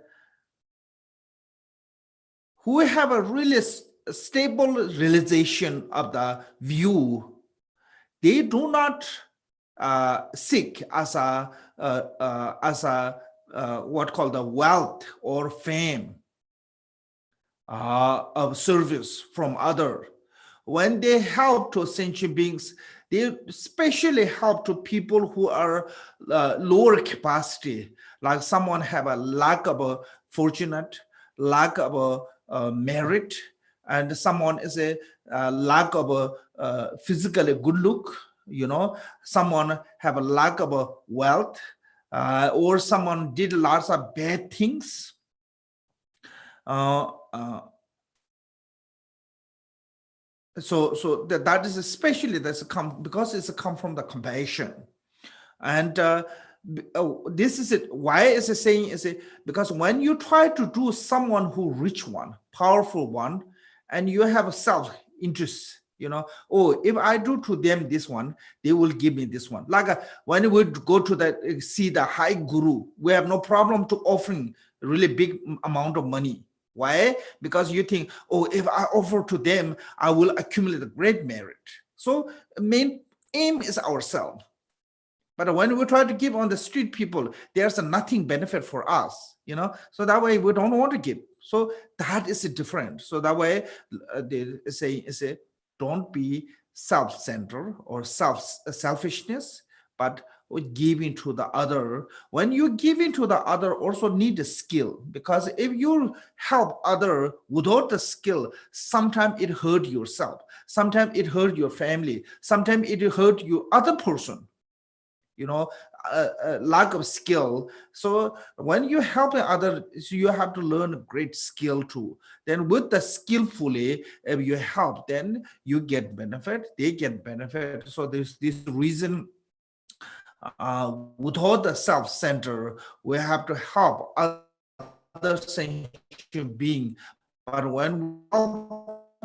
who have a really stable realization of the view, they do not seek as a what called the wealth or fame of service from other. When they help to sentient beings, they especially help to people who are lower capacity, like someone have a lack of a fortunate, lack of a merit, and someone is a lack of a physically good look, you know, someone have a lack of a wealth, or someone did lots of bad things. So that is especially because it's come from the compassion. And this is it. Why is it saying is it because when you try to do someone who rich one, powerful one, and you have a self-interest, you know, oh, if I do to them this one, they will give me this one. Like when we go to see the high guru, we have no problem to offering really big amount of money. Why? Because you think, oh, if I offer to them, I will accumulate a great merit. So main aim is ourselves. But when we try to give on the street people, there's nothing benefit for us, you know. So that way we don't want to give. So that is different. So that way they say don't be self-centered or selfishness, but giving to the other. When you give into the other, also need a skill, because if you help other without the skill, sometimes it hurt yourself, sometimes it hurt your family, sometimes it hurt your other person, you know, lack of skill. So when you help other, you have to learn a great skill too. Then with the skillfully, if you help, then you get benefit, they get benefit. So there's this reason, without the self-center, we have to help other sentient being. But when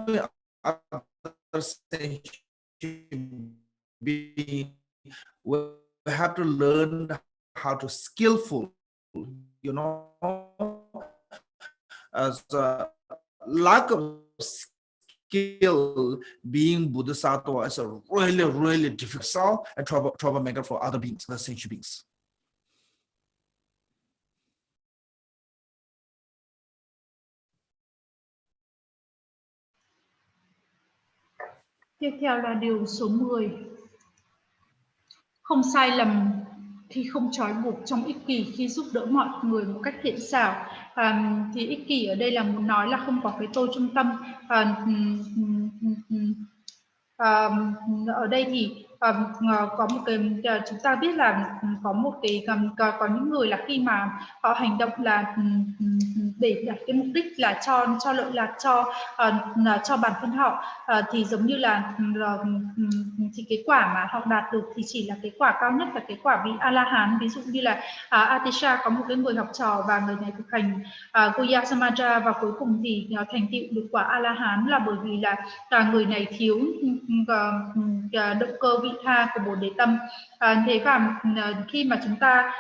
we help other sentient being, we have to learn how to skillful, you know, as a lack of skill, being Bodhisattva is a really, really difficult and troublemaker for other beings, the sentient beings. Tiếp theo là điều số 10. Không sai lầm thì không trói buộc trong ích kỷ khi giúp đỡ mọi người một cách thiện xảo. Thì ích kỷ ở đây là muốn nói là không có cái tôi trung tâm. Ở đây thì có một cái, chúng ta biết là có một cái, có những người là khi mà họ hành động là để đạt cái mục đích là cho lợi lạc cho bản thân họ, thì giống như là thì cái quả mà họ đạt được thì chỉ là cái quả cao nhất là cái quả vị A-la-hán. Ví dụ như là Atisha có một cái người học trò và người này thực hành Guya Samaja và cuối cùng thì thành tựu được quả A-la-hán là bởi vì là người này thiếu động cơ vị tha của Bồ Đề Tâm. Thế và khi mà chúng ta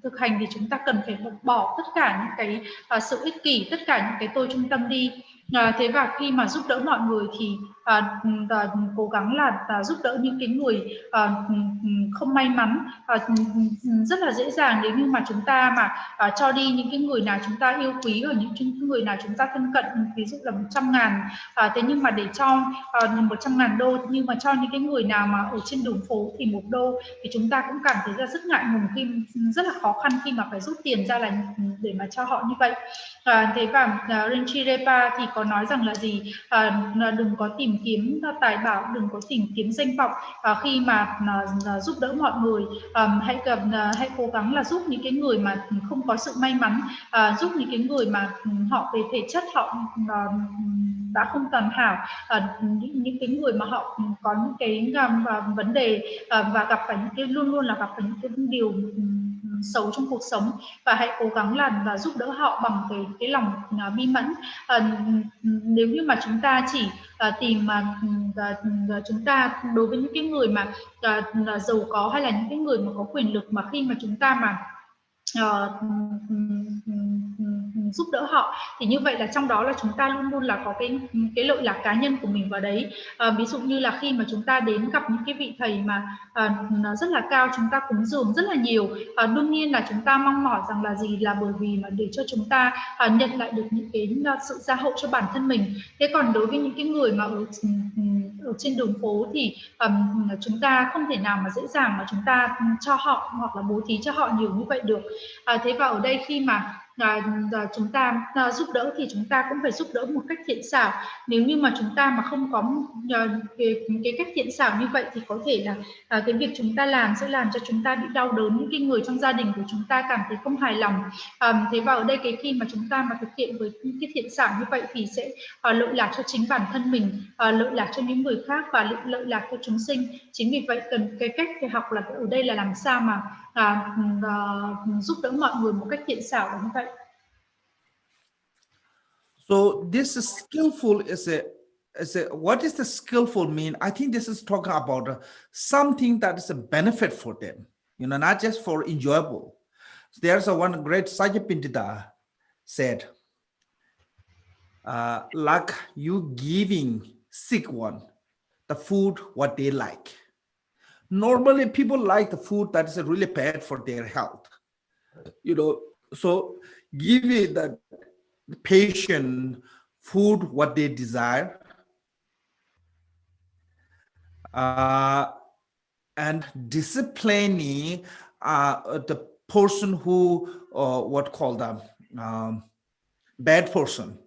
thực hành thì chúng ta cần phải bỏ tất cả những cái sự ích kỷ, tất cả những cái tôi trung tâm đi. Thế và khi mà giúp đỡ mọi người thì cố gắng là giúp đỡ những cái người không may mắn. Rất là dễ dàng nếu như mà chúng ta mà cho đi những cái người nào chúng ta yêu quý, ở những người nào chúng ta thân cận, ví dụ là 100.000, thế nhưng mà để cho 100.000 đô, nhưng mà cho những cái người nào mà ở trên đường phố thì 1 đô thì chúng ta cũng cảm thấy là rất ngại ngùng, khi rất là khó khăn khi mà phải rút tiền ra là để mà cho họ như vậy. Thế và Rinchi Repa thì có nói rằng là gì, đừng có tìm kiếm tài bảo, đừng có tìm kiếm danh vọng khi mà giúp đỡ mọi người. Hãy cố gắng là giúp những cái người mà không có sự may mắn, giúp những cái người mà họ về thể chất họ đã không toàn hảo, những cái người mà họ có những cái vấn đề và gặp phải những cái luôn luôn là gặp phải những cái điều xấu trong cuộc sống, và hãy cố gắng là giúp đỡ họ bằng cái lòng bi mẫn. Nếu như mà chúng ta chỉ tìm mà chúng ta đối với những cái người mà giàu có hay là những cái người mà có quyền lực, mà khi mà chúng ta mà giúp đỡ họ thì như vậy là trong đó là chúng ta luôn luôn là có cái lợi lạc cá nhân của mình vào đấy. Ví dụ như là khi mà chúng ta đến gặp những cái vị thầy mà rất là cao, chúng ta cúng dường rất là nhiều, đương nhiên là chúng ta mong mỏi rằng là gì, là bởi vì mà để cho chúng ta nhận lại được những cái sự gia hộ cho bản thân mình. Thế còn đối với những cái người mà ở trên đường phố thì chúng ta không thể nào mà dễ dàng mà chúng ta cho họ hoặc là bố thí cho họ nhiều như vậy được. Thế và ở đây khi mà chúng ta giúp đỡ thì chúng ta cũng phải giúp đỡ một cách thiện xảo. Nếu như mà chúng ta mà không có cái cách thiện xảo như vậy thì có thể là cái việc chúng ta làm sẽ làm cho chúng ta bị đau đớn, những cái người trong gia đình của chúng ta cảm thấy không hài lòng. Thế và ở đây khi mà chúng ta mà thực hiện với cái thiện xảo như vậy thì sẽ lợi lạc cho chính bản thân mình, lợi lạc cho những người khác và lợi lạc cho chúng sinh. Chính vì vậy cần cái cách để học là ở đây là làm sao mà giúp đỡ mọi người một cách thiện xảo như vậy. So this is skillful is a what is the skillful mean? I think this is talking about something that is a benefit for them, not just for enjoyable. There's one great Sajapindita said, like you giving sick one the food what they like. Normally people like the food that is really bad for their health, so giving the patient food what they desire, and disciplining the person who what called the bad person,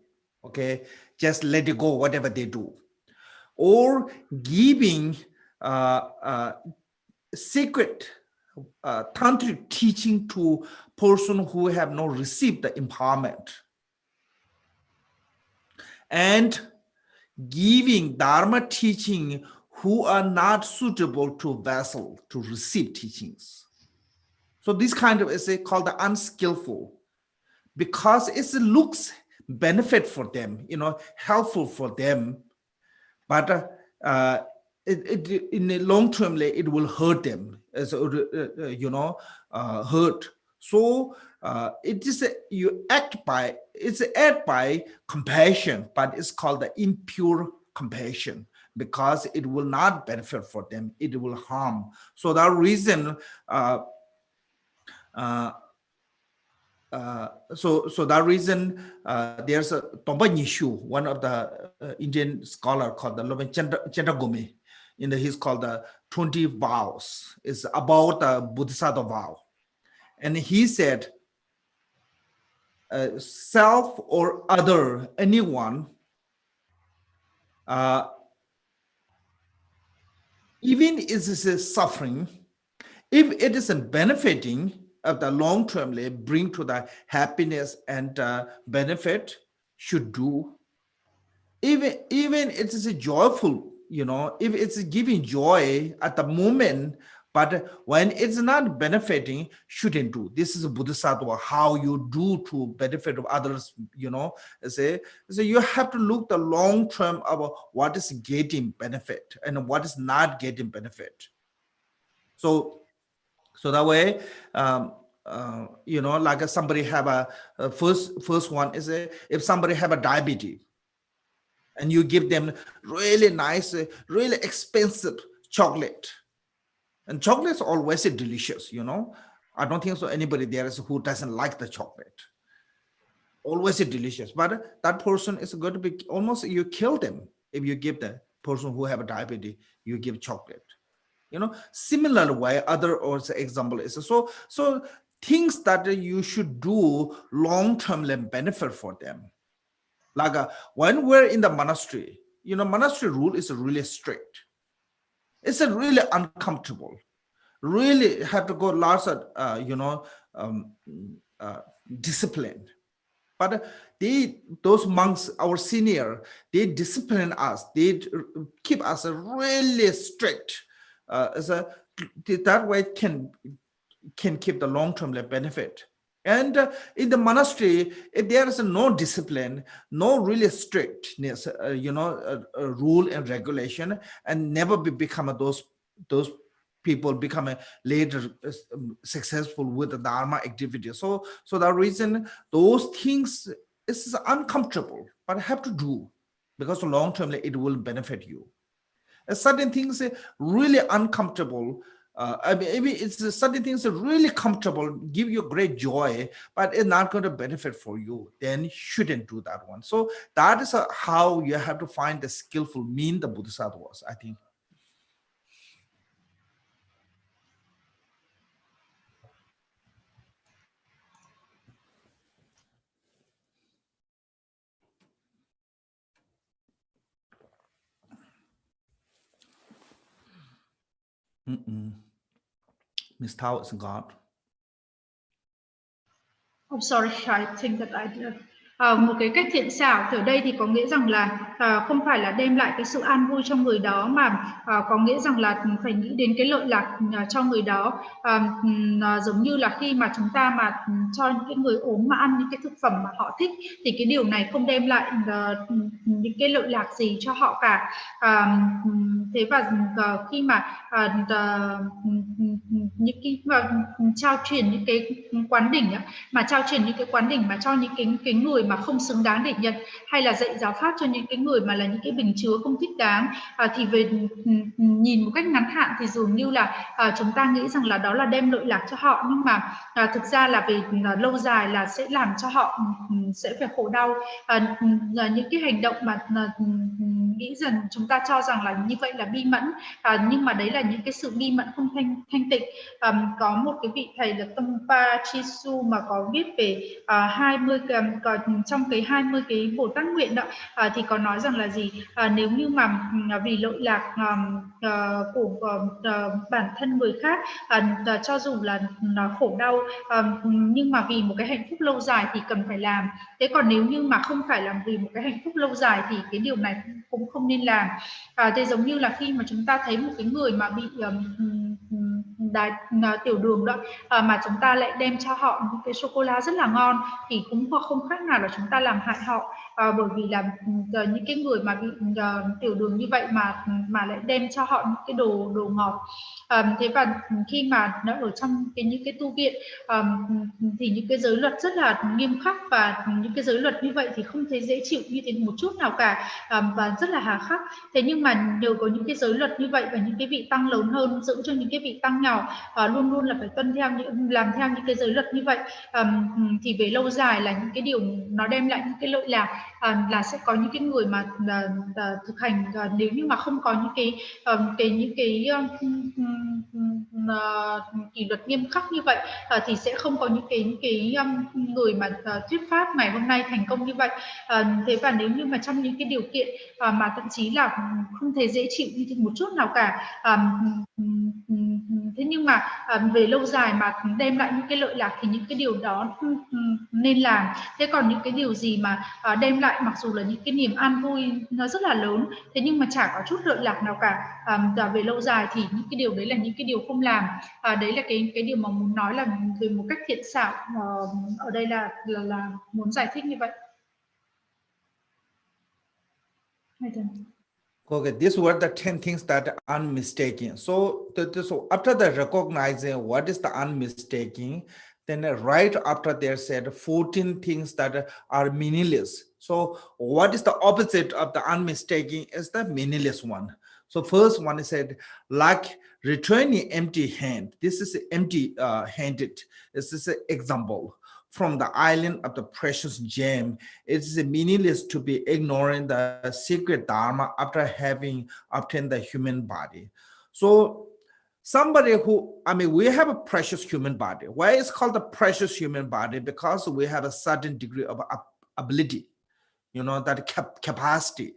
okay, just let it go whatever they do, or giving secret tantric teaching to person who have not received the empowerment, and giving dharma teaching who are not suitable to vessel to receive teachings. So this kind of is called the unskillful, because it looks benefit for them, helpful for them, but in the long term it will hurt them, hurt. So it is it's act by compassion, but it's called the impure compassion, because it will not benefit for them, it will harm. So that reason there's a Tomba Nishu, one of the Indian scholar called the Loben Chandagumi, he's called the 20 vows. It's about the Bodhisattva vow. And he said, self or other, anyone, even if it is suffering, if it is benefiting of the long term bring to the happiness and benefit should do. Even it is a joyful, if it's giving joy at the moment, but when it's not benefiting, shouldn't do. This is a Bodhisattva, how you do to benefit of others, so you have to look the long term about what is getting benefit and what is not getting benefit. So that way, like somebody have a first one is if somebody have a diabetes, and you give them really nice, really expensive chocolate. And chocolate is always delicious, I don't think so anybody there is who doesn't like the chocolate. Always delicious. But that person is going to be almost, you kill them if you give the person who have a diabetes, you give chocolate. Similar way, other also example is so things that you should do long-term benefit for them. Like when we're in the monastery, monastery rule is really strict. It's a really uncomfortable. Really have to go lots of, discipline. But those monks, our senior, they discipline us. They keep us really strict. That way can keep the long-term benefit. And in the monastery, if there is no discipline, no really strictness, rule and regulation, and never become those people become later successful with the Dharma activity. So the reason those things is uncomfortable, but have to do, because long term it will benefit you. Certain things really uncomfortable. Maybe it's certain things are really comfortable, give you great joy, but it's not going to benefit for you. Then you shouldn't do that one. So that is how you have to find the skillful mean the Bodhisattvas, I think. Miss Tao is God. I'm sorry, I think that I did. Một cái cách thiện xảo ở đây thì có nghĩa rằng là không phải là đem lại cái sự an vui cho người đó, mà có nghĩa rằng là phải nghĩ đến cái lợi lạc cho người đó. Giống như là khi mà chúng ta mà cho những cái người ốm mà ăn những cái thực phẩm mà họ thích, thì cái điều này không đem lại những cái lợi lạc gì cho họ cả. Thế và khi mà những cái trao truyền những cái quán đỉnh mà trao truyền những cái quán đỉnh mà cho những cái người mà không xứng đáng để nhận, hay là dạy giáo pháp cho những cái người mà là những cái bình chứa không thích đáng, thì về nhìn một cách ngắn hạn thì dường như là chúng ta nghĩ rằng là đó là đem lợi lạc cho họ, nhưng mà thực ra là về lâu dài là sẽ làm cho họ sẽ phải khổ đau. Những cái hành động mà nghĩ rằng chúng ta cho rằng là như vậy là bi mẫn, nhưng mà đấy là những cái sự bi mẫn không thanh tịnh. Có một cái vị thầy là Tongpa Chisu mà có viết về 20 trong cái 20 cái Bồ Tát nguyện đó, thì có nói rằng là gì, nếu như mà vì lợi lạc của bản thân người khác, cho dù là khổ đau, nhưng mà vì một cái hạnh phúc lâu dài thì cần phải làm. Thế còn nếu như mà không phải làm vì một cái hạnh phúc lâu dài thì cái điều này cũng không nên làm. Thế giống như là khi mà chúng ta thấy một cái người mà bị tiểu đường đó, mà chúng ta lại đem cho họ những cái sô cô la rất là ngon, thì cũng không khác nào là chúng ta làm hại họ. Bởi vì là những cái người mà bị tiểu đường như vậy mà lại đem cho họ những cái đồ ngọt. Thế và khi mà nó ở trong những cái tu viện, thì những cái giới luật rất là nghiêm khắc, và những cái giới luật như vậy thì không thấy dễ chịu như thế một chút nào cả, và rất là hà khắc. Thế nhưng mà nhờ có những cái giới luật như vậy, và những cái vị tăng lớn hơn giữ cho những cái vị tăng nhỏ luôn luôn là phải tuân theo làm theo những cái giới luật như vậy, thì về lâu dài là những cái điều nó đem lại những cái lợi lạc, là sẽ có những cái người mà thực hành, nếu như mà không có những cái kỷ luật nghiêm khắc như vậy, thì sẽ không có những cái người mà thuyết pháp ngày hôm nay thành công như vậy. Thế và nếu như mà trong những cái điều kiện mà thậm chí là không thể dễ chịu như một chút nào cả, thế nhưng mà về lâu dài mà đem lại những cái lợi lạc thì những cái điều đó nên làm. Thế còn những cái điều gì mà đem lại mặc dù là những cái niềm an vui nó rất là lớn, thế nhưng mà chả có chút lợi lạc nào cả, và về lâu dài thì những cái điều đấy là những cái điều không làm. Đấy là cái điều mà muốn nói là về một cách thiện xảo, ở đây là muốn giải thích như vậy. Okay, these were the 10 things that are unmistaken. So after the recognizing what is the unmistaken, then right after there said 14 things that are meaningless. So what is the opposite of the unmistaken is the meaningless one. So first one is said, like returning empty hand. This is empty handed. This is an example. From the island of the precious gem, it is meaningless to be ignoring the secret dharma after having obtained the human body. So somebody who, we have a precious human body. Why is it called the precious human body? Because we have a certain degree of ability, that capacity.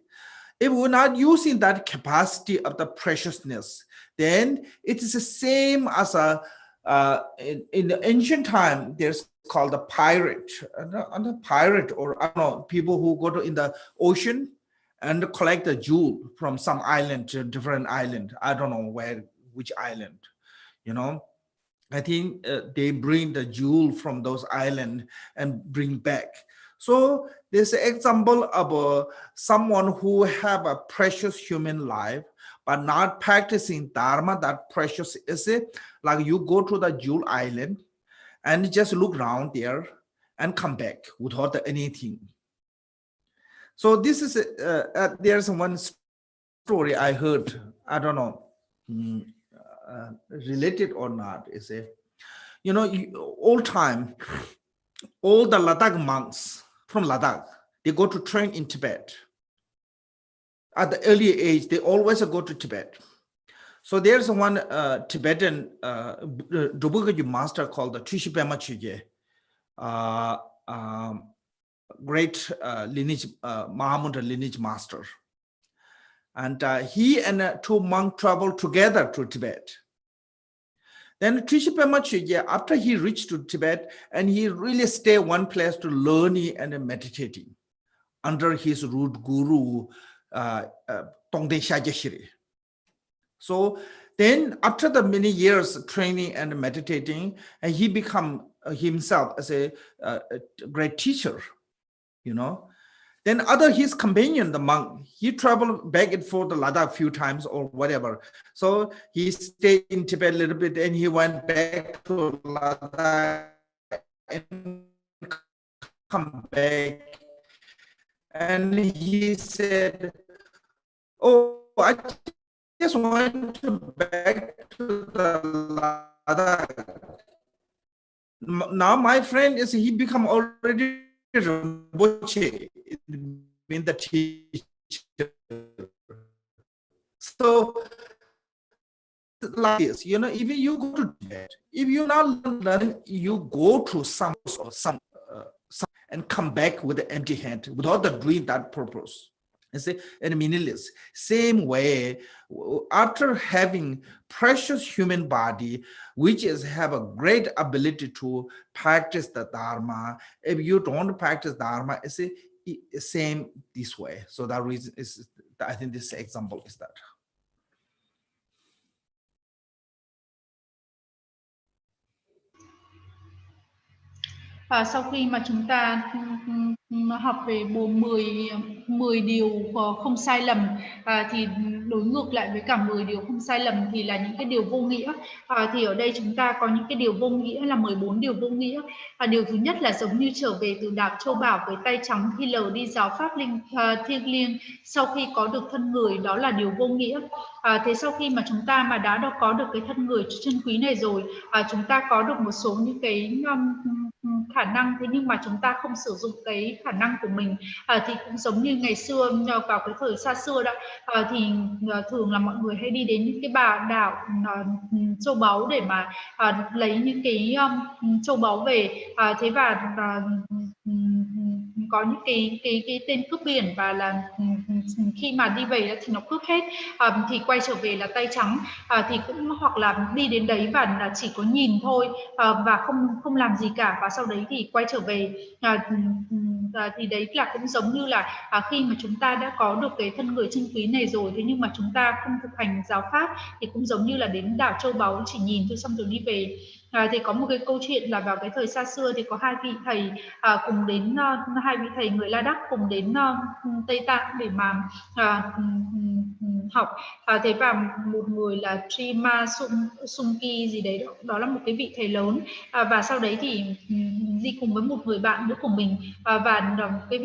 If we're not using that capacity of the preciousness, then it is the same as in the ancient time, there's called a pirate, or I don't know, people who go to in the ocean and collect a jewel from some island to a different island. I don't know which island, I think they bring the jewel from those islands and bring back. So there's an example of someone who have a precious human life, but not practicing dharma. That precious is it, like you go to the jewel island and just look around there and come back without anything. So this is there's one story I heard. I don't know related or not. Is it, old time, all the Ladakh monks from Ladakh, they go to train in Tibet. At the early age, they always go to Tibet. So there's one Tibetan Drupal master called the Trishipema Chuje, great lineage, Mahamudra lineage master. And he and two monks traveled together to Tibet. Then Trishipema Chuje, after he reached to Tibet, and he really stayed one place to learning and meditating under his root guru, Tongden Shajashiri. So then after the many years training and meditating, and he become himself as a great teacher, Then his companion, the monk, he traveled back and forth to Ladakh a few times or whatever. So he stayed in Tibet a little bit and he went back to Ladakh and come back. And he said, oh, I just went back to the Ladakh. Now my friend he become already Rinpoche, mean the teacher. So like this, if you go to Tibet, if you not learn, you go to some and come back with the empty hand without doing that purpose. And meaningless. Same way, after having precious human body, which have a great ability to practice the Dharma, if you don't practice Dharma, it's the same this way. So that reason is, I think this example is that. Sau khi mà chúng ta học về 10 điều không sai lầm, thì đối ngược lại với cả 10 điều không sai lầm thì là những cái điều vô nghĩa. Thì ở đây chúng ta có những cái điều vô nghĩa là 14 điều vô nghĩa. Điều thứ nhất là giống như trở về từ đạp châu bảo với tay trắng khi lờ đi giáo pháp thiêng liêng sau khi có được thân người, đó là điều vô nghĩa. Thế sau khi mà chúng ta mà đã có được cái thân người chân quý này rồi, chúng ta có được một số những cái khả năng, thế nhưng mà chúng ta không sử dụng cái khả năng của mình, thì cũng giống như ngày xưa vào cái thời xa xưa đó, thì thường là mọi người hay đi đến những cái đảo châu báu để mà lấy những cái châu báu về, thế và có những cái tên cướp biển và là khi mà đi về thì nó cướp hết, thì quay trở về là tay trắng, thì cũng hoặc là đi đến đấy và là chỉ có nhìn thôi, và không làm gì cả, và sau đấy thì quay trở về. Thì đấy là cũng giống như là khi mà chúng ta đã có được cái thân người chân quý này rồi, thế nhưng mà chúng ta không thực hành giáo pháp thì cũng giống như là đến đảo châu báu chỉ nhìn thôi xong rồi đi về. Thì có một cái câu chuyện là vào cái thời xa xưa thì có hai vị thầy cùng đến, hai vị thầy người La Đắc cùng đến Tây Tạng để mà học. Thế và một người là Trima Sungki gì đấy, đó là một cái vị thầy lớn, và sau đấy thì đi cùng với một người bạn nữa của mình, và cái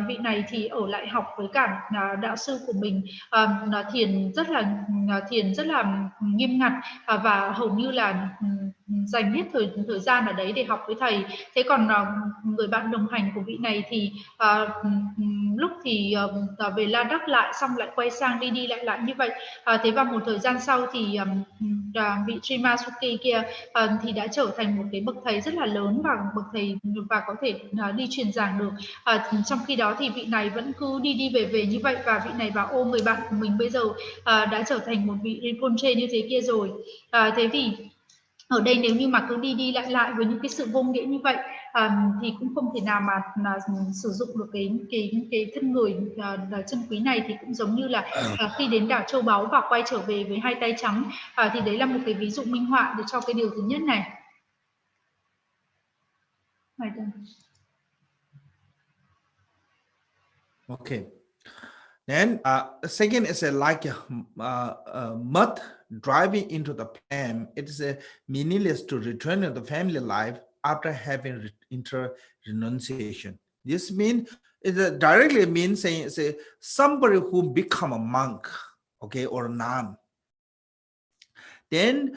vị này thì ở lại học với cả đạo sư của mình, thiền rất là nghiêm ngặt, và hầu như là dành hết thời gian ở đấy để học với thầy. Thế còn người bạn đồng hành của vị này thì lúc thì về La Đắc lại, xong lại quay sang đi lại như vậy. Thế và một thời gian sau thì vị Trimasuke kia thì đã trở thành một cái bậc thầy rất là lớn, và bậc thầy và có thể đi truyền giảng được. Trong khi đó thì vị này vẫn cứ đi về như vậy, và vị này bảo ô, người bạn của mình bây giờ đã trở thành một vị Rinpoche như thế kia rồi. Thế thì ở đây nếu như mà cứ đi lại với những cái sự vô nghĩa như vậy, thì cũng không thể nào mà sử dụng được cái thân người chân quý này, thì cũng giống như là khi đến đảo châu báu và quay trở về với hai tay trắng. Thì đấy là một cái ví dụ minh họa để cho cái điều thứ nhất này. Okay. Then second is like mud driving into the plan. It is meaningless to return to the family life after having renunciation. This means it directly means saying somebody who become a monk, okay, or a nun. Then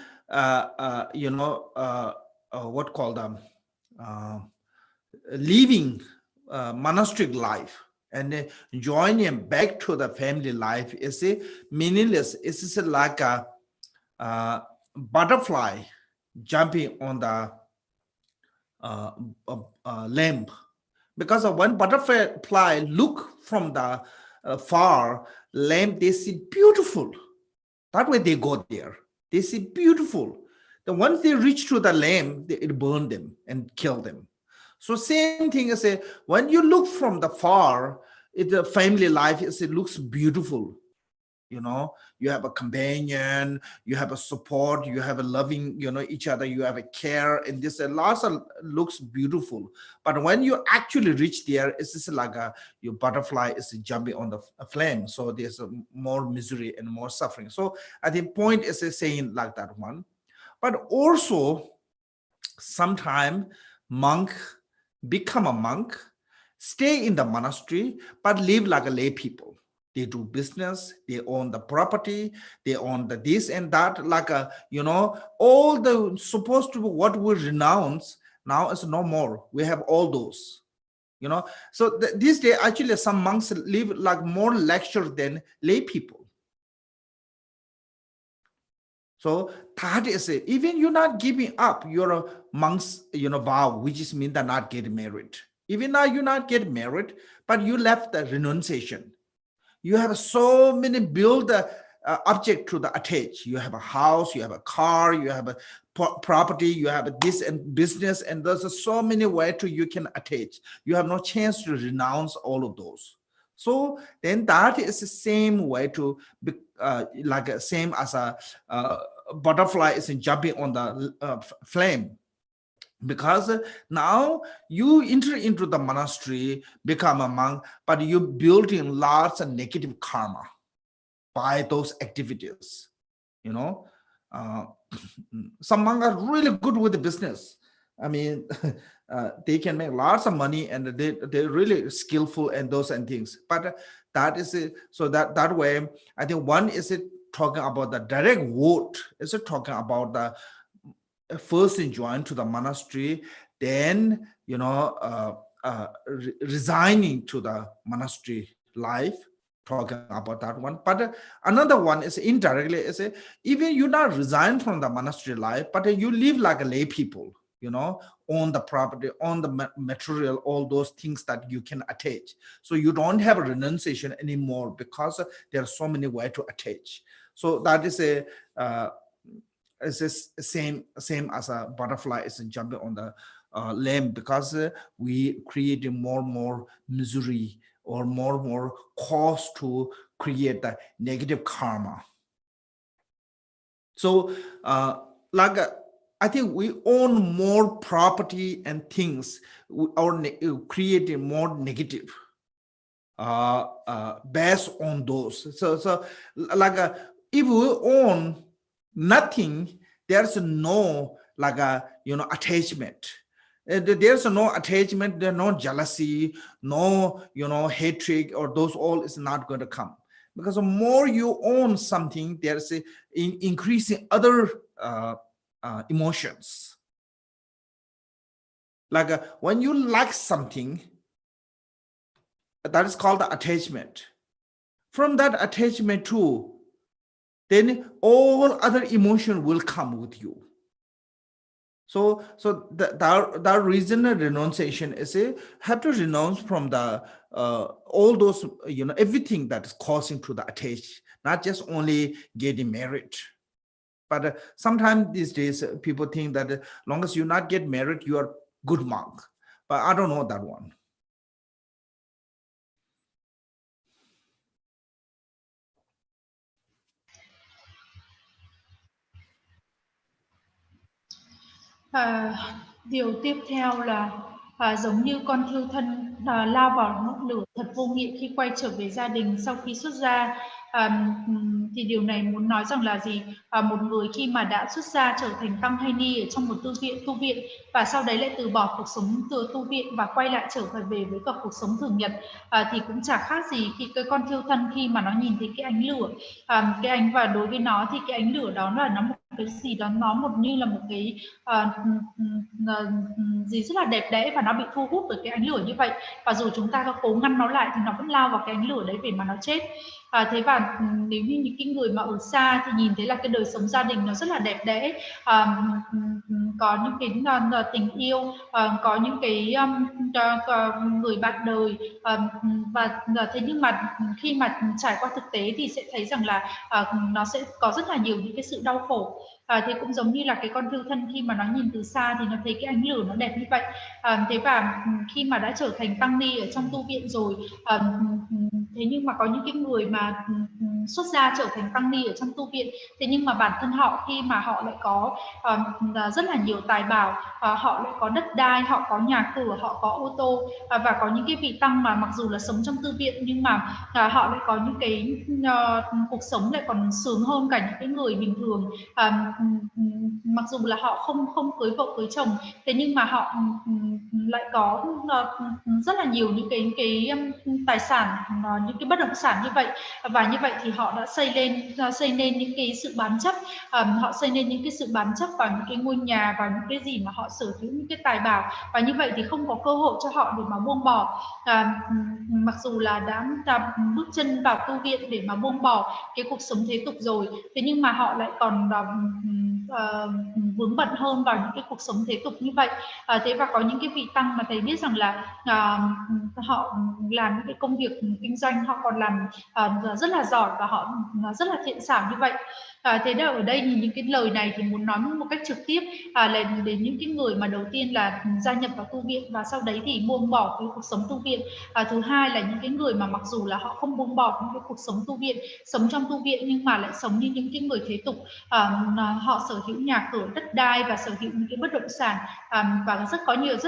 what called leaving monastic life and joining back to the family life is meaningless. It's like a butterfly jumping on the lamp, because when butterfly look from the far lamp, they see beautiful. That way they go there. They see beautiful. Then once they reach to the lamp, it burn them and kill them. So same thing as when you look from the far, the family life it looks beautiful. You know, you have a companion, you have a support, you have a loving, each other, you have a care, and this lots of looks beautiful. But when you actually reach there, it's just like your butterfly is jumping on the flame. So there's more misery and more suffering. So I think point is saying like that one. But also sometimes monk become a monk, stay in the monastery, but live like a lay people. They do business, they own the property, they own the this and that, like all the supposed to be what we renounce now is no more. We have all those, So these days, actually, some monks live like more lecture than lay people. So that is it. Even you're not giving up your monk's, vow, which is mean that not getting married. Even now you're not getting married, but you left the renunciation. You have so many build object to the attach. You have a house, you have a car, you have a property, you have this and business, and there's so many ways to you can attach. You have no chance to renounce all of those. So then that is the same way to be, like same as a butterfly is jumping on the flame. Because now you enter into the monastery, become a monk, but you build in lots of negative karma by those activities. Some monks are really good with the business. I mean, they can make lots of money and they're really skillful and those and things. But that is it. So that way, I think one is it talking about the direct vote. Is it talking about the first join to the monastery, then resigning to the monastery life, talking about that one. But another one is indirectly is even you not resign from the monastery life, but you live like a lay people. own the property, own the material, all those things that you can attach. So you don't have a renunciation anymore because there are so many ways to attach. So that is same as a butterfly is jumping on the limb, because we create more and more misery or more cause to create the negative karma. So I think we own more property and things, or creating more negative based on those. So if we own nothing, there's no attachment. There's no attachment, there's no jealousy, no hatred, or those all is not going to come. Because the more you own something, there's increasing other emotions. When you like something, that is called the attachment. From that attachment too, then all other emotion will come with you. So the reason of renunciation is have to renounce from the all those everything that is causing to the attach, not just only getting married. But sometimes these days people think that as long as you not get married, you are good monk. But I don't know that one. Điều tiếp theo là giống như con thiêu thân lao vào ngọn lửa thật vô nghĩa khi quay trở về gia đình sau khi xuất gia. Thì điều này muốn nói rằng là gì? Một người khi mà đã xuất gia trở thành tăng hay ni ở trong một tu viện và sau đấy lại từ bỏ cuộc sống tu viện và quay lại trở về với cả cuộc sống thường nhật, thì cũng chả khác gì khi cái con thiêu thân khi mà nó nhìn thấy cái ánh lửa, và đối với nó thì cái ánh lửa đó là nó một cái gì đó, nó như là một cái gì rất là đẹp đẽ và nó bị thu hút bởi cái ánh lửa như vậy, và dù chúng ta có cố ngăn nó lại thì nó vẫn lao vào cái ánh lửa đấy để mà nó chết. Thế và nếu như những cái người mà ở xa thì nhìn thấy là cái đời sống gia đình nó rất là đẹp đẽ, có những cái tình yêu, có những cái người bạn đời, và thế nhưng mà khi mà trải qua thực tế thì sẽ thấy rằng là nó sẽ có rất là nhiều những cái sự đau khổ. Thế cũng giống như là cái con thiêu thân khi mà nó nhìn từ xa thì nó thấy cái ánh lửa nó đẹp như vậy. Thế và khi mà đã trở thành tăng ni ở trong tu viện rồi, thế nhưng mà có những cái người mà xuất gia trở thành tăng ni ở trong tu viện, thế nhưng mà bản thân họ khi mà họ lại có rất là nhiều tài bảo, họ lại có đất đai, họ có nhà cửa, họ có ô tô, và có những cái vị tăng mà mặc dù là sống trong tu viện nhưng mà họ lại có những cái cuộc sống lại còn sướng hơn cả những cái người bình thường. Mặc dù là họ không cưới vợ cưới chồng, thế nhưng mà họ lại có rất là nhiều những cái tài sản, những cái bất động sản như vậy, và như vậy thì họ đã xây nên những cái sự bám chấp, họ xây nên những cái sự bám chấp vào những cái ngôi nhà, vào những cái gì mà họ sở hữu, những cái tài bảo, và như vậy thì không có cơ hội cho họ để mà buông bỏ. Mặc dù là đã bước chân vào tu viện để mà buông bỏ cái cuộc sống thế tục rồi, thế nhưng mà họ lại còn vướng bận hơn vào những cái cuộc sống thế tục như vậy. Thế và có những cái vị tăng mà thầy biết rằng là họ làm những cái công việc kinh doanh, họ còn làm rất là giỏi và họ rất là thiện xảo như vậy. Thế đâu ở đây nhìn những cái lời này thì muốn nói một cách trực tiếp là đến những cái người mà đầu tiên là gia nhập vào tu viện và sau đấy thì buông bỏ cái cuộc sống tu viện. Thứ hai là những cái người mà mặc dù là họ không buông bỏ những cái cuộc sống tu viện, sống trong tu viện nhưng mà lại sống như những cái người thế tục, họ sở hữu nhà cửa, đất đai và sở hữu những cái bất động sản, và rất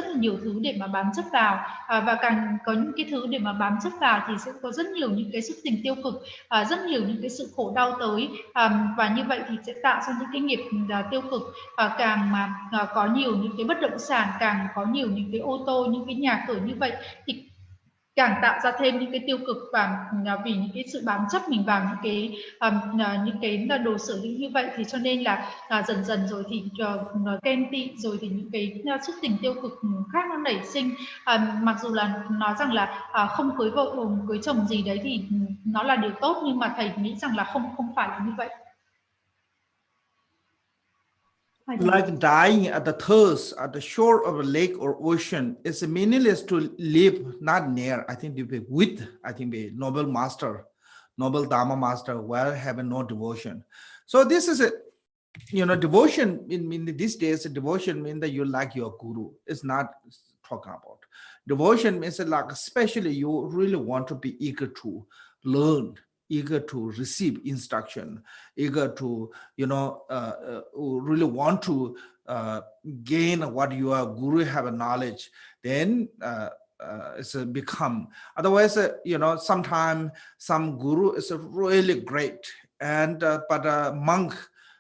là nhiều thứ để mà bám chấp vào, và càng có những cái thứ để mà bám chấp vào thì sẽ có rất nhiều những cái sự tình tiêu cực, rất nhiều những cái sự khổ đau tới, và như vậy thì sẽ tạo ra những cái nghiệp tiêu cực. Càng mà có nhiều những cái bất động sản, càng có nhiều những cái ô tô, những cái nhà cửa như vậy thì càng tạo ra thêm những cái tiêu cực, và vì những cái sự bám chấp mình vào những cái đồ sở hữu như vậy thì cho nên là dần dần rồi thì ghen tị, rồi thì những cái xúc tình tiêu cực khác nó nảy sinh. Mặc dù là nói rằng là không cưới vợ cưới chồng gì đấy thì nó là điều tốt, nhưng mà thầy nghĩ rằng là không phải là như vậy. Like dying at the thirst at the shore of a lake or ocean, it's meaningless to live not near, I think, with, I think, the noble master, noble Dharma master, while having no devotion. So this is a, devotion in these days, devotion means that you like your guru. It's not talking about. Devotion means that, like, especially you really want to be eager to learn, eager to receive instruction, eager to, really want to gain what your guru have a knowledge, then it's become. Otherwise, sometimes some guru is really great, and but a monk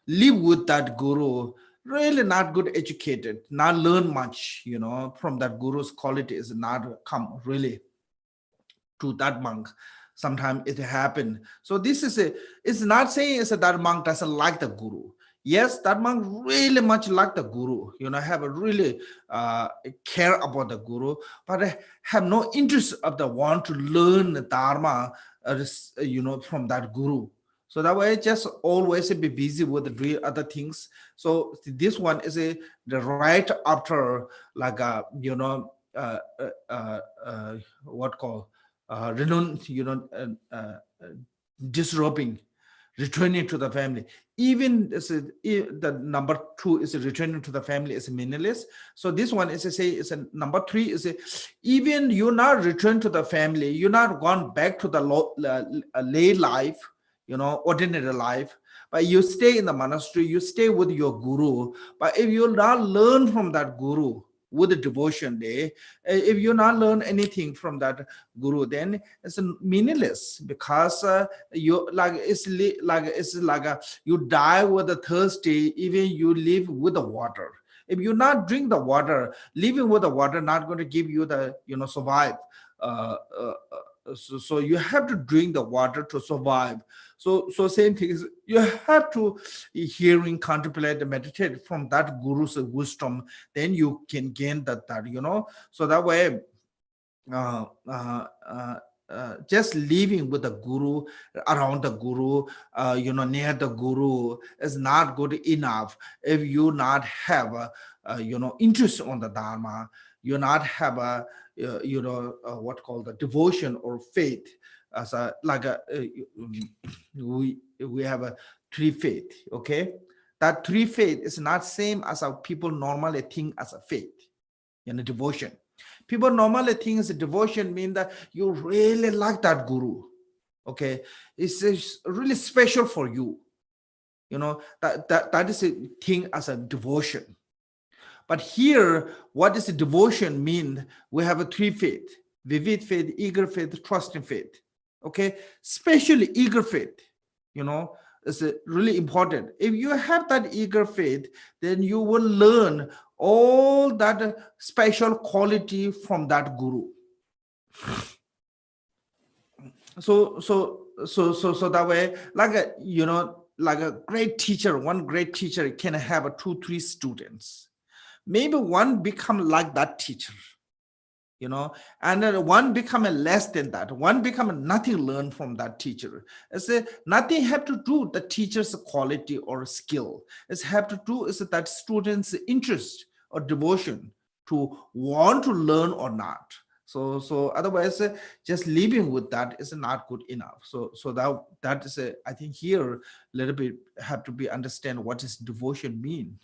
live with that guru really not good educated, not learn much, from that guru's quality is not come really to that monk. Sometimes it happen. So this is it's not saying is that monk doesn't like the guru. Yes, that monk really much like the guru, have a really care about the guru, but have no interest of the want to learn the dharma, from that guru. So that way, just always be busy with the other things. So this one is the right after, like what called disrobing, returning to the family. Even the number 2 is returning to the family is meaningless. So this one is a number 3 is even you not return to the family, you're not gone back to the lay life, ordinary life, but you stay in the monastery, you stay with your guru. But if you not learn from that guru with the devotion day, if you not learn anything from that guru, then it's meaningless, because you like it's like you die with the thirsty, even you live with the water. If you not drink the water, living with the water not going to give you the survive. So you have to drink the water to survive. So same thing is, you have to hearing, contemplate, meditate from that guru's wisdom, then you can gain that. So that way, just living with the guru, around the guru, near the guru is not good enough. If you not have interest on the dharma, you not have a what called the devotion or faith, as a like a we have a 3 faith. Okay, that 3 faith is not same as how people normally think as a faith, devotion. People normally think as a devotion mean that you really like that guru. Okay, it's really special for you. That is a thing as a devotion. But here, what does the devotion mean? We have a 3 faith: vivid faith, eager faith, trusting faith. Okay, especially eager faith, is really important. If you have that eager faith, then you will learn all that special quality from that guru. So that way, like a great teacher, one great teacher can have 2-3 students. Maybe one become like that teacher, and then one become a less than that. One become nothing learned from that teacher. It's nothing have to do the teacher's quality or skill. It's have to do is that student's interest or devotion to want to learn or not. So otherwise, just living with that is not good enough. So that is I think here a little bit have to be understand what does devotion mean.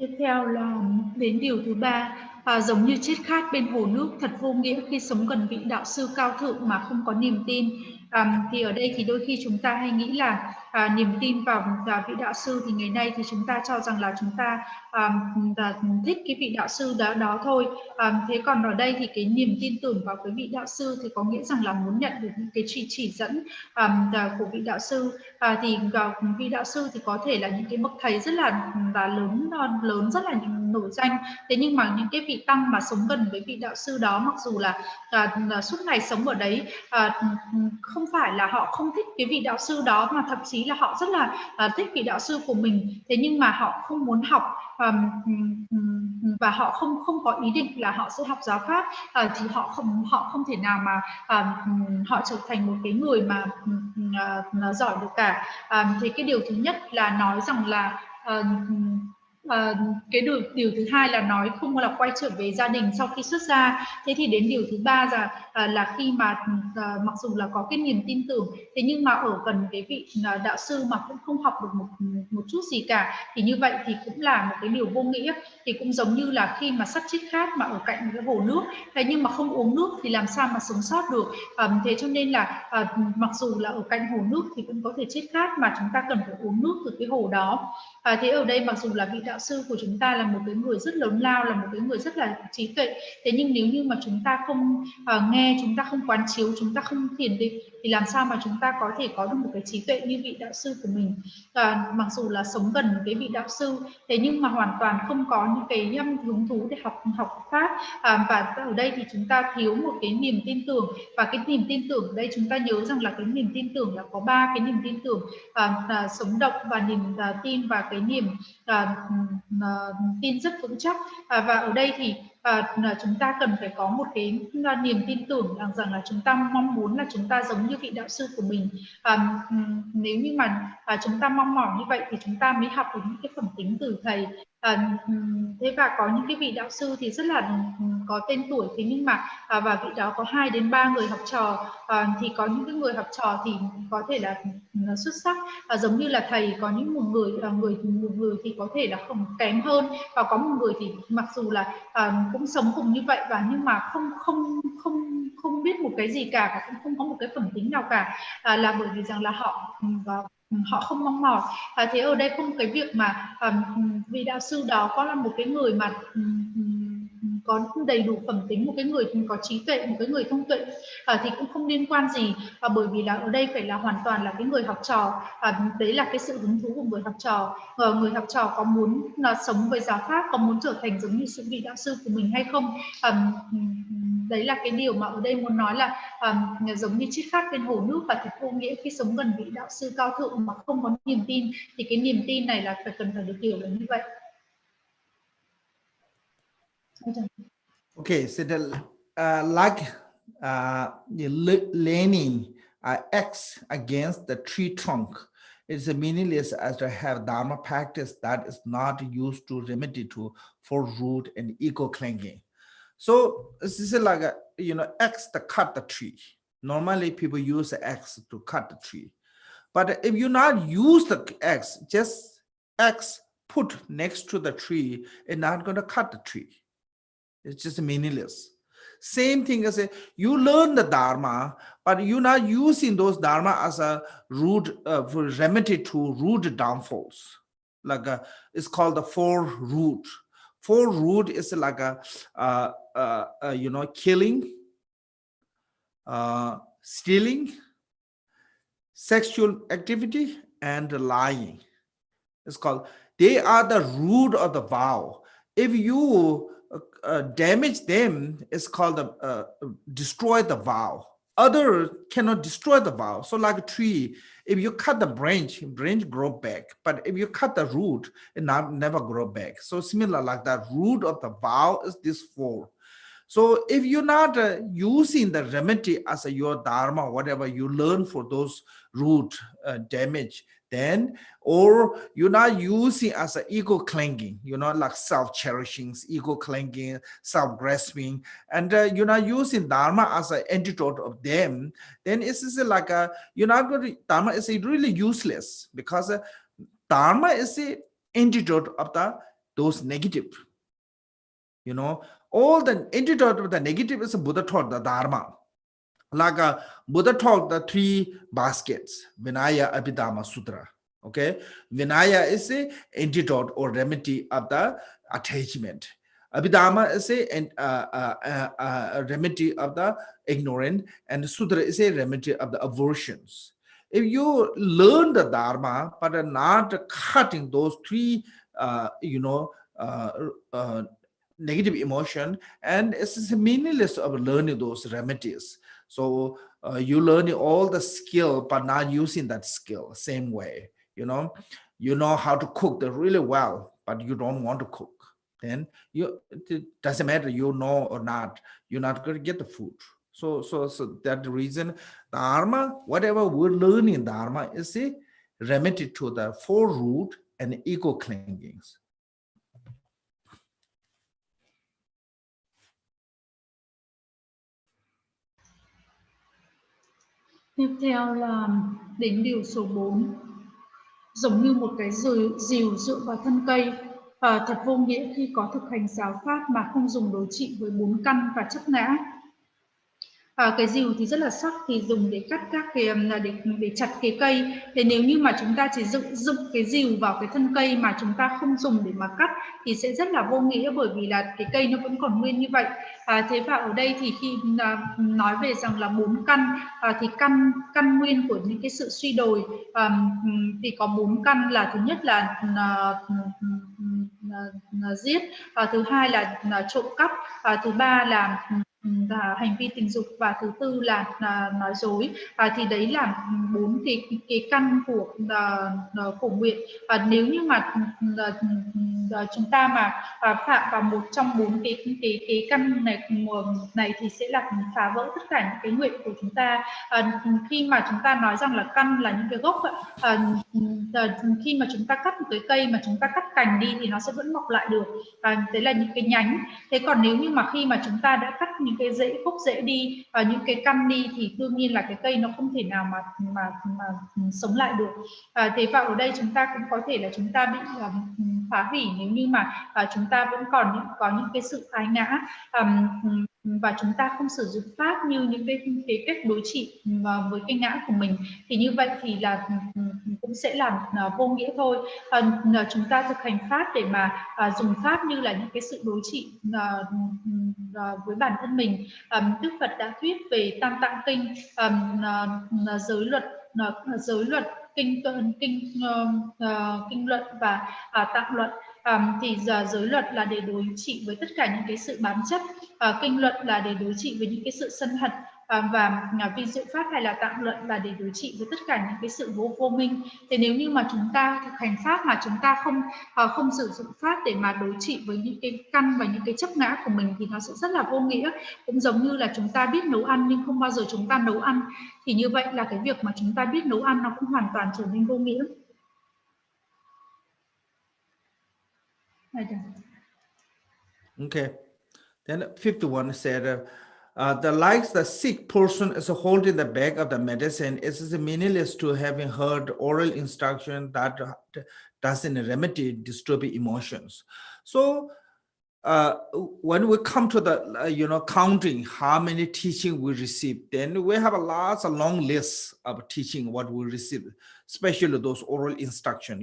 Tiếp theo là đến điều thứ 3, giống như chết khát bên hồ nước, thật vô nghĩa khi sống gần vị đạo sư cao thượng mà không có niềm tin. Thì ở đây thì đôi khi chúng ta hay nghĩ là niềm tin vào vị đạo sư, thì ngày nay thì chúng ta cho rằng là chúng ta thích cái vị đạo sư đó thôi. Thế còn ở đây thì cái niềm tin tưởng vào cái vị đạo sư thì có nghĩa rằng là muốn nhận được những cái chỉ dẫn của vị đạo sư. Thì vị đạo sư thì có thể là những cái bậc thầy rất là lớn, rất là nổi danh. Thế nhưng mà những cái vị tăng mà sống gần với vị đạo sư đó, mặc dù là suốt ngày sống ở đấy, không phải là họ không thích cái vị đạo sư đó, mà thậm chí chí là họ rất là thích vị đạo sư của mình, thế nhưng mà họ không muốn học và họ không có ý định là họ sẽ học giáo pháp, thì họ không thể nào mà họ trở thành một cái người mà giỏi được cả. Thì cái điều thứ nhất là nói rằng là cái điều thứ hai là nói không là quay trở về gia đình sau khi xuất gia. Thế thì đến điều thứ ba là khi mà mặc dù là có cái niềm tin tưởng, thế nhưng mà ở gần cái vị đạo sư mà cũng không học được một chút gì cả, thì như vậy thì cũng là một cái điều vô nghĩa. Thì cũng giống như là khi mà sắp chết khát mà ở cạnh cái hồ nước, thế nhưng mà không uống nước thì làm sao mà sống sót được. Thế cho nên là mặc dù là ở cạnh hồ nước thì cũng có thể chết khát, mà chúng ta cần phải uống nước từ cái hồ đó. Thế ở đây mặc dù là vị đạo sư của chúng ta là một cái người rất lớn lao, là một cái người rất là trí tuệ, thế nhưng nếu như mà chúng ta không nghe, chúng ta không quán chiếu, chúng ta không thiền định, thì làm sao mà chúng ta có thể có được một cái trí tuệ như vị đạo sư của mình. Mặc dù là sống gần cái vị đạo sư, thế nhưng mà hoàn toàn không có những cái hứng thú để học pháp. Và ở đây thì chúng ta thiếu một cái niềm tin tưởng, và cái niềm tin tưởng ở đây chúng ta nhớ rằng là cái niềm tin tưởng là có 3 cái niềm tin tưởng: sống động, và niềm tin, và cái niềm tin rất vững chắc. Và ở đây thì chúng ta cần phải có một cái niềm tin tưởng rằng là chúng ta mong muốn là chúng ta giống như vị đạo sư của mình. Nếu như mà chúng ta mong mỏi như vậy thì chúng ta mới học được những cái phẩm tính từ thầy. Thế và có những cái vị đạo sư thì rất là có tên tuổi, thế nhưng mà và vị đó có 2 đến 3 người học trò. Thì có những cái người học trò thì có thể là xuất sắc, giống như là thầy, có những một người thì có thể là không kém hơn, và có một người thì mặc dù là cũng sống cùng như vậy, và nhưng mà không biết một cái gì cả, và cũng không có một cái phẩm tính nào cả, là bởi vì rằng là họ không mong mỏi. Thế ở đây không cái việc mà vị đạo sư đó có là một cái người mà có đầy đủ phẩm tính, một cái người có trí tuệ, một cái người thông tuệ, thì cũng không liên quan gì. Bởi vì là ở đây phải là hoàn toàn là cái người học trò. Đấy là cái sự hứng thú của người học trò. Người học trò có muốn sống với giáo pháp, có muốn trở thành giống như sự vị đạo sư của mình hay không. Đấy là cái điều mà ở đây muốn nói là giống như chiếc khát bên hồ nước, và thật vô nghĩa khi sống gần vị đạo sư cao thượng mà không có niềm tin. Thì cái niềm tin này là cần phải được hiểu là như vậy. Okay, so the leaning X against the tree trunk is meaningless as to have dharma practice that is not used to remedy to for root and ego clinging. So this is like a, X to cut the tree. Normally people use the X to cut the tree, but if you not use the X, just X put next to the tree, it's not going to cut the tree. It's just meaningless. Same thing as you learn the Dharma, but you're not using those Dharma as a root remedy to root downfalls. Like it's called the 4 root. 4 root is like killing, stealing, sexual activity, and lying. It's called, they are the root of the vow. If you damage them, it's called destroy the vow. Other cannot destroy the vow. So like a tree, if you cut the branch grow back. But if you cut the root, it never grow back. So similar like that, root of the vow is this 4. So if you're not using the remedy as your dharma, whatever you learn for those root damage, then, or you're not using as an ego clinging, like self-cherishing, ego clinging, self-grasping, and you're not using dharma as an antidote of them, then it's like you're not going to, dharma is really useless, because dharma is the antidote of those negative. All the antidote of the negative is Buddha taught the dharma. Like Buddha taught the 3 baskets, Vinaya, Abhidhamma, Sutra. Okay, Vinaya is the antidote or remedy of the attachment. Abhidhamma is a remedy of the ignorant, and Sutra is a remedy of the aversions. If you learn the Dharma but are not cutting those 3, negative emotion, and it's meaningless of learning those remedies. So you learn all the skill, but not using that skill same way. You know how to cook really well, but you don't want to cook. Then it doesn't matter you know or not, you're not going to get the food. So that reason, Dharma, whatever we're learning Dharma is a remedy to the four root and ego clingings. Tiếp theo là đến điều số 4. Giống như một cái rìu dựa vào thân cây, thật vô nghĩa khi có thực hành giáo pháp mà không dùng đối trị với 4 căn và chấp ngã. Cái rìu thì rất là sắc, thì dùng để cắt các cái để chặt cái cây. Thế nếu như mà chúng ta chỉ dựng cái rìu vào cái thân cây mà chúng ta không dùng để mà cắt thì sẽ rất là vô nghĩa, bởi vì là cái cây nó vẫn còn nguyên như vậy. Thế và ở đây thì khi nói về rằng là 4 căn, thì căn nguyên của những cái sự suy đồi thì có 4 căn, là thứ nhất là giết, thứ hai là trộm cắp, thứ ba là hành vi tình dục, và thứ tư là nói dối. Thì đấy là 4 cái căn của nguyện. Nếu như mà chúng ta mà phạm vào một trong 4 cái căn này thì sẽ là phá vỡ tất cả những cái nguyện của chúng ta. Khi mà chúng ta nói rằng là căn là những cái gốc, khi mà chúng ta cắt một cái cây mà chúng ta cắt cành đi thì nó sẽ vẫn mọc lại được, đấy là những cái nhánh. Thế còn nếu như mà khi mà chúng ta đã cắt những cái gốc rễ đi, những cái căn đi, thì đương nhiên là cái cây nó không thể nào mà sống lại được. Thế và ở đây chúng ta cũng có thể là chúng ta bị phá hủy nếu như mà chúng ta vẫn còn có những cái sự ái ngã, và chúng ta không sử dụng pháp như những cái cách đối trị với cái ngã của mình, thì như vậy thì là cũng sẽ làm vô nghĩa thôi. Chúng ta thực hành pháp để mà dùng pháp như là những cái sự đối trị với bản thân mình. Đức Phật đã thuyết về Tam Tạng Kinh, giới luật, kinh luận và tạng luận. Thì giới luật là để đối trị với tất cả những cái sự bám chấp, kinh luận là để đối trị với những cái sự sân hận, và vi diệu pháp hay là tạng luận là để đối trị với tất cả những cái sự vô minh. Thế nếu như mà chúng ta thực hành pháp mà chúng ta không sử dụng pháp để mà đối trị với những cái căn và những cái chấp ngã của mình thì nó sẽ rất là vô nghĩa. Cũng giống như là chúng ta biết nấu ăn nhưng không bao giờ chúng ta nấu ăn, thì như vậy là cái việc mà chúng ta biết nấu ăn nó cũng hoàn toàn trở nên vô nghĩa. Okay. Then 51 said, the likes the sick person is holding the bag of the medicine. It is meaningless to having heard oral instruction that doesn't remedy disturbing emotions. So when we come to the counting how many teaching we receive, then we have a long list of teaching what we receive, especially those oral instruction.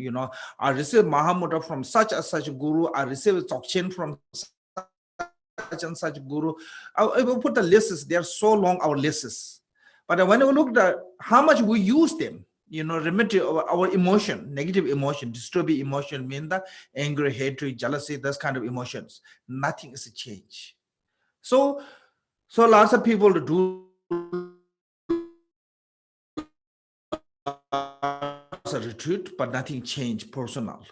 I receive Mahamudra from such and such guru, I receive Dzogchen from such and such guru. I will put the lists, they are so long, our lists. But when we look at how much we use them, remedy our emotion, negative emotion, disturbing emotion, mean the anger, hatred, jealousy, those kind of emotions, nothing is a change. So lots of people do a retreat, but nothing changed personal.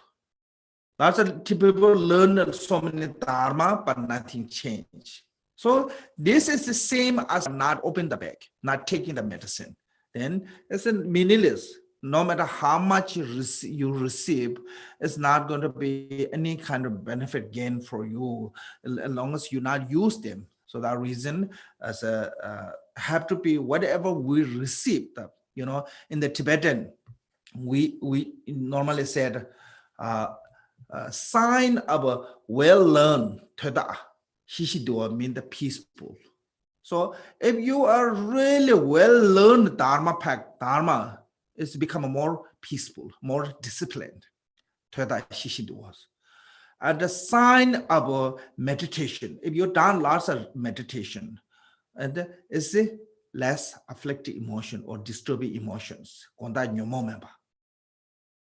Lots of people learn so many dharma, but nothing changed. So this is the same as not opening the bag, not taking the medicine. Then it's meaningless. No matter how much you receive, it's not going to be any kind of benefit gain for you as long as you not use them. So that reason have to be whatever we receive. In the Tibetan, we normally said sign of a well-learned Teda Shishidua mean the peaceful. So if you are really well-learned Dharma is become more peaceful, more disciplined. Teda Shishiduas. And the sign of a meditation, if you've done lots of meditation, and is less afflicted emotion or disturbing emotions.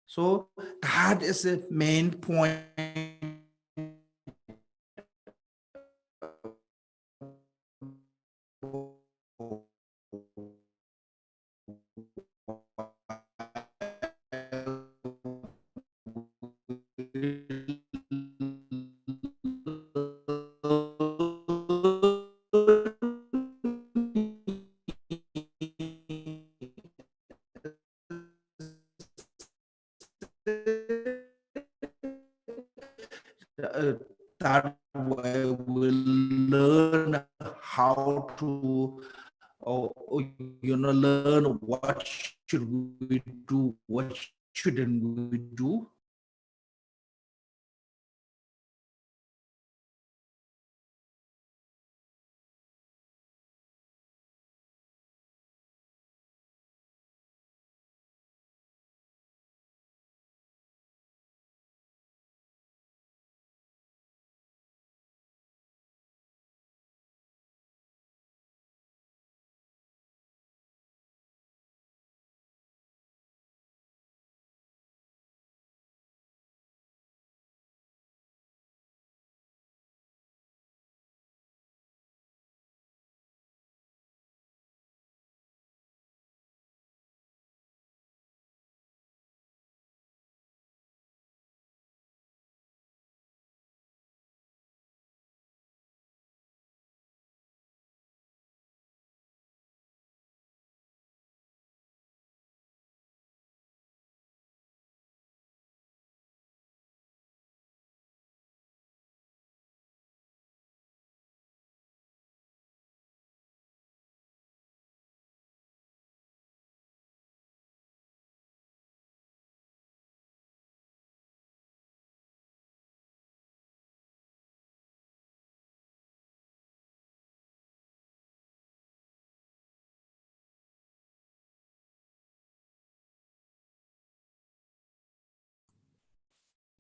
So that is the main point. that way we learn how to, learn what should we do, what shouldn't we do.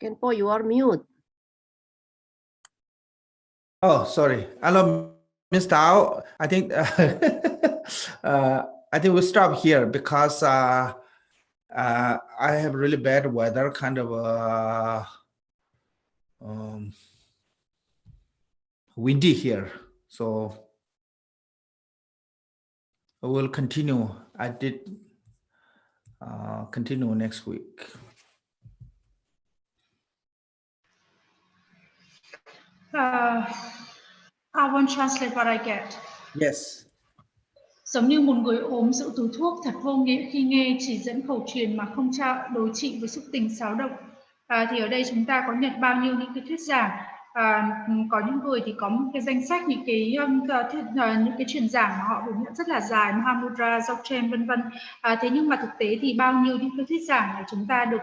Khenpo, you are mute. Oh, sorry. Hello, Ms. Tao. I think I think we'll stop here because I have really bad weather, kind of windy here. So I will continue. I did continue next week. I won't translate what I get. Yes. Giống như một người ốm giữ túi thuốc thật vô nghĩa khi nghe chỉ dẫn khẩu truyền mà không đối trị với xúc tình xáo động. Thì ở đây chúng ta có nhận bao nhiêu những cái thuyết giảng. Có những người thì có một cái danh sách những cái truyền giảng mà họ được nhận rất là dài, Mahamudra, Dzogchen vân vân. Thế nhưng mà thực tế thì bao nhiêu những cái thuyết giảng này chúng ta được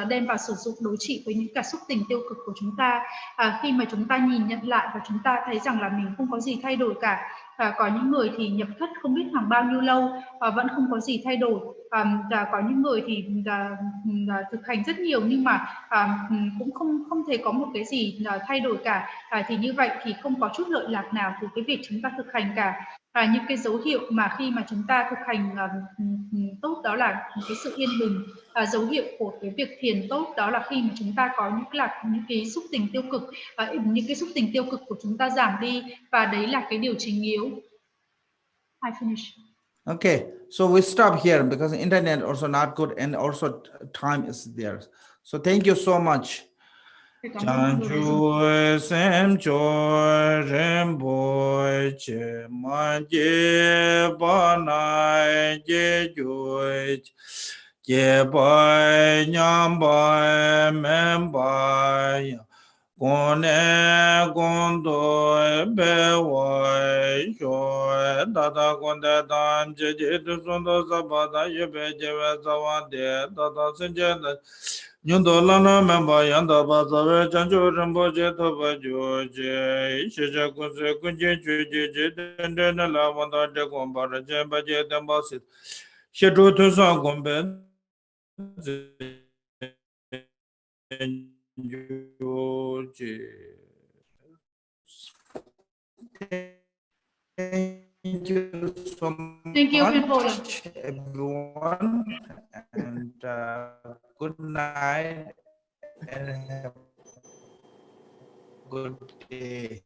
đem vào sử dụng đối trị với những cảm xúc tình tiêu cực của chúng ta. Khi mà chúng ta nhìn nhận lại và chúng ta thấy rằng là mình không có gì thay đổi cả. Có những người thì nhập thất không biết khoảng bao nhiêu lâu vẫn không có gì thay đổi. Có những người thì thực hành rất nhiều nhưng mà cũng không thể có một cái gì thay đổi cả. Thì như vậy thì không có chút lợi lạc nào từ cái việc chúng ta thực hành cả. Những cái dấu hiệu mà khi mà chúng ta thực hành tốt đó là cái sự yên bình. Dấu hiệu của cái việc thiền tốt đó là khi mà chúng ta có những cái xúc tình tiêu cực, những cái xúc tình tiêu cực của chúng ta giảm đi, và đấy là cái điều chỉnh yếu. I finish. Okay, so we stop here because the internet also not good and also time is there. So thank you so much. Chanchu sem cho rembo che ma je ba nai je ju je ba nyam ba mem ba con e con do be wa jo da da con da dan je tu son do sa ba da ye be je wa za wa de da da sen je da nyun do la na me ba yan da ba za we chan jo ren bo je to ba jo je she je ko se kun je ju je den den la wa da de kon ba je ba je den ba sit she do tu sa kon be Thank you so much, everyone, and good night and have a good day.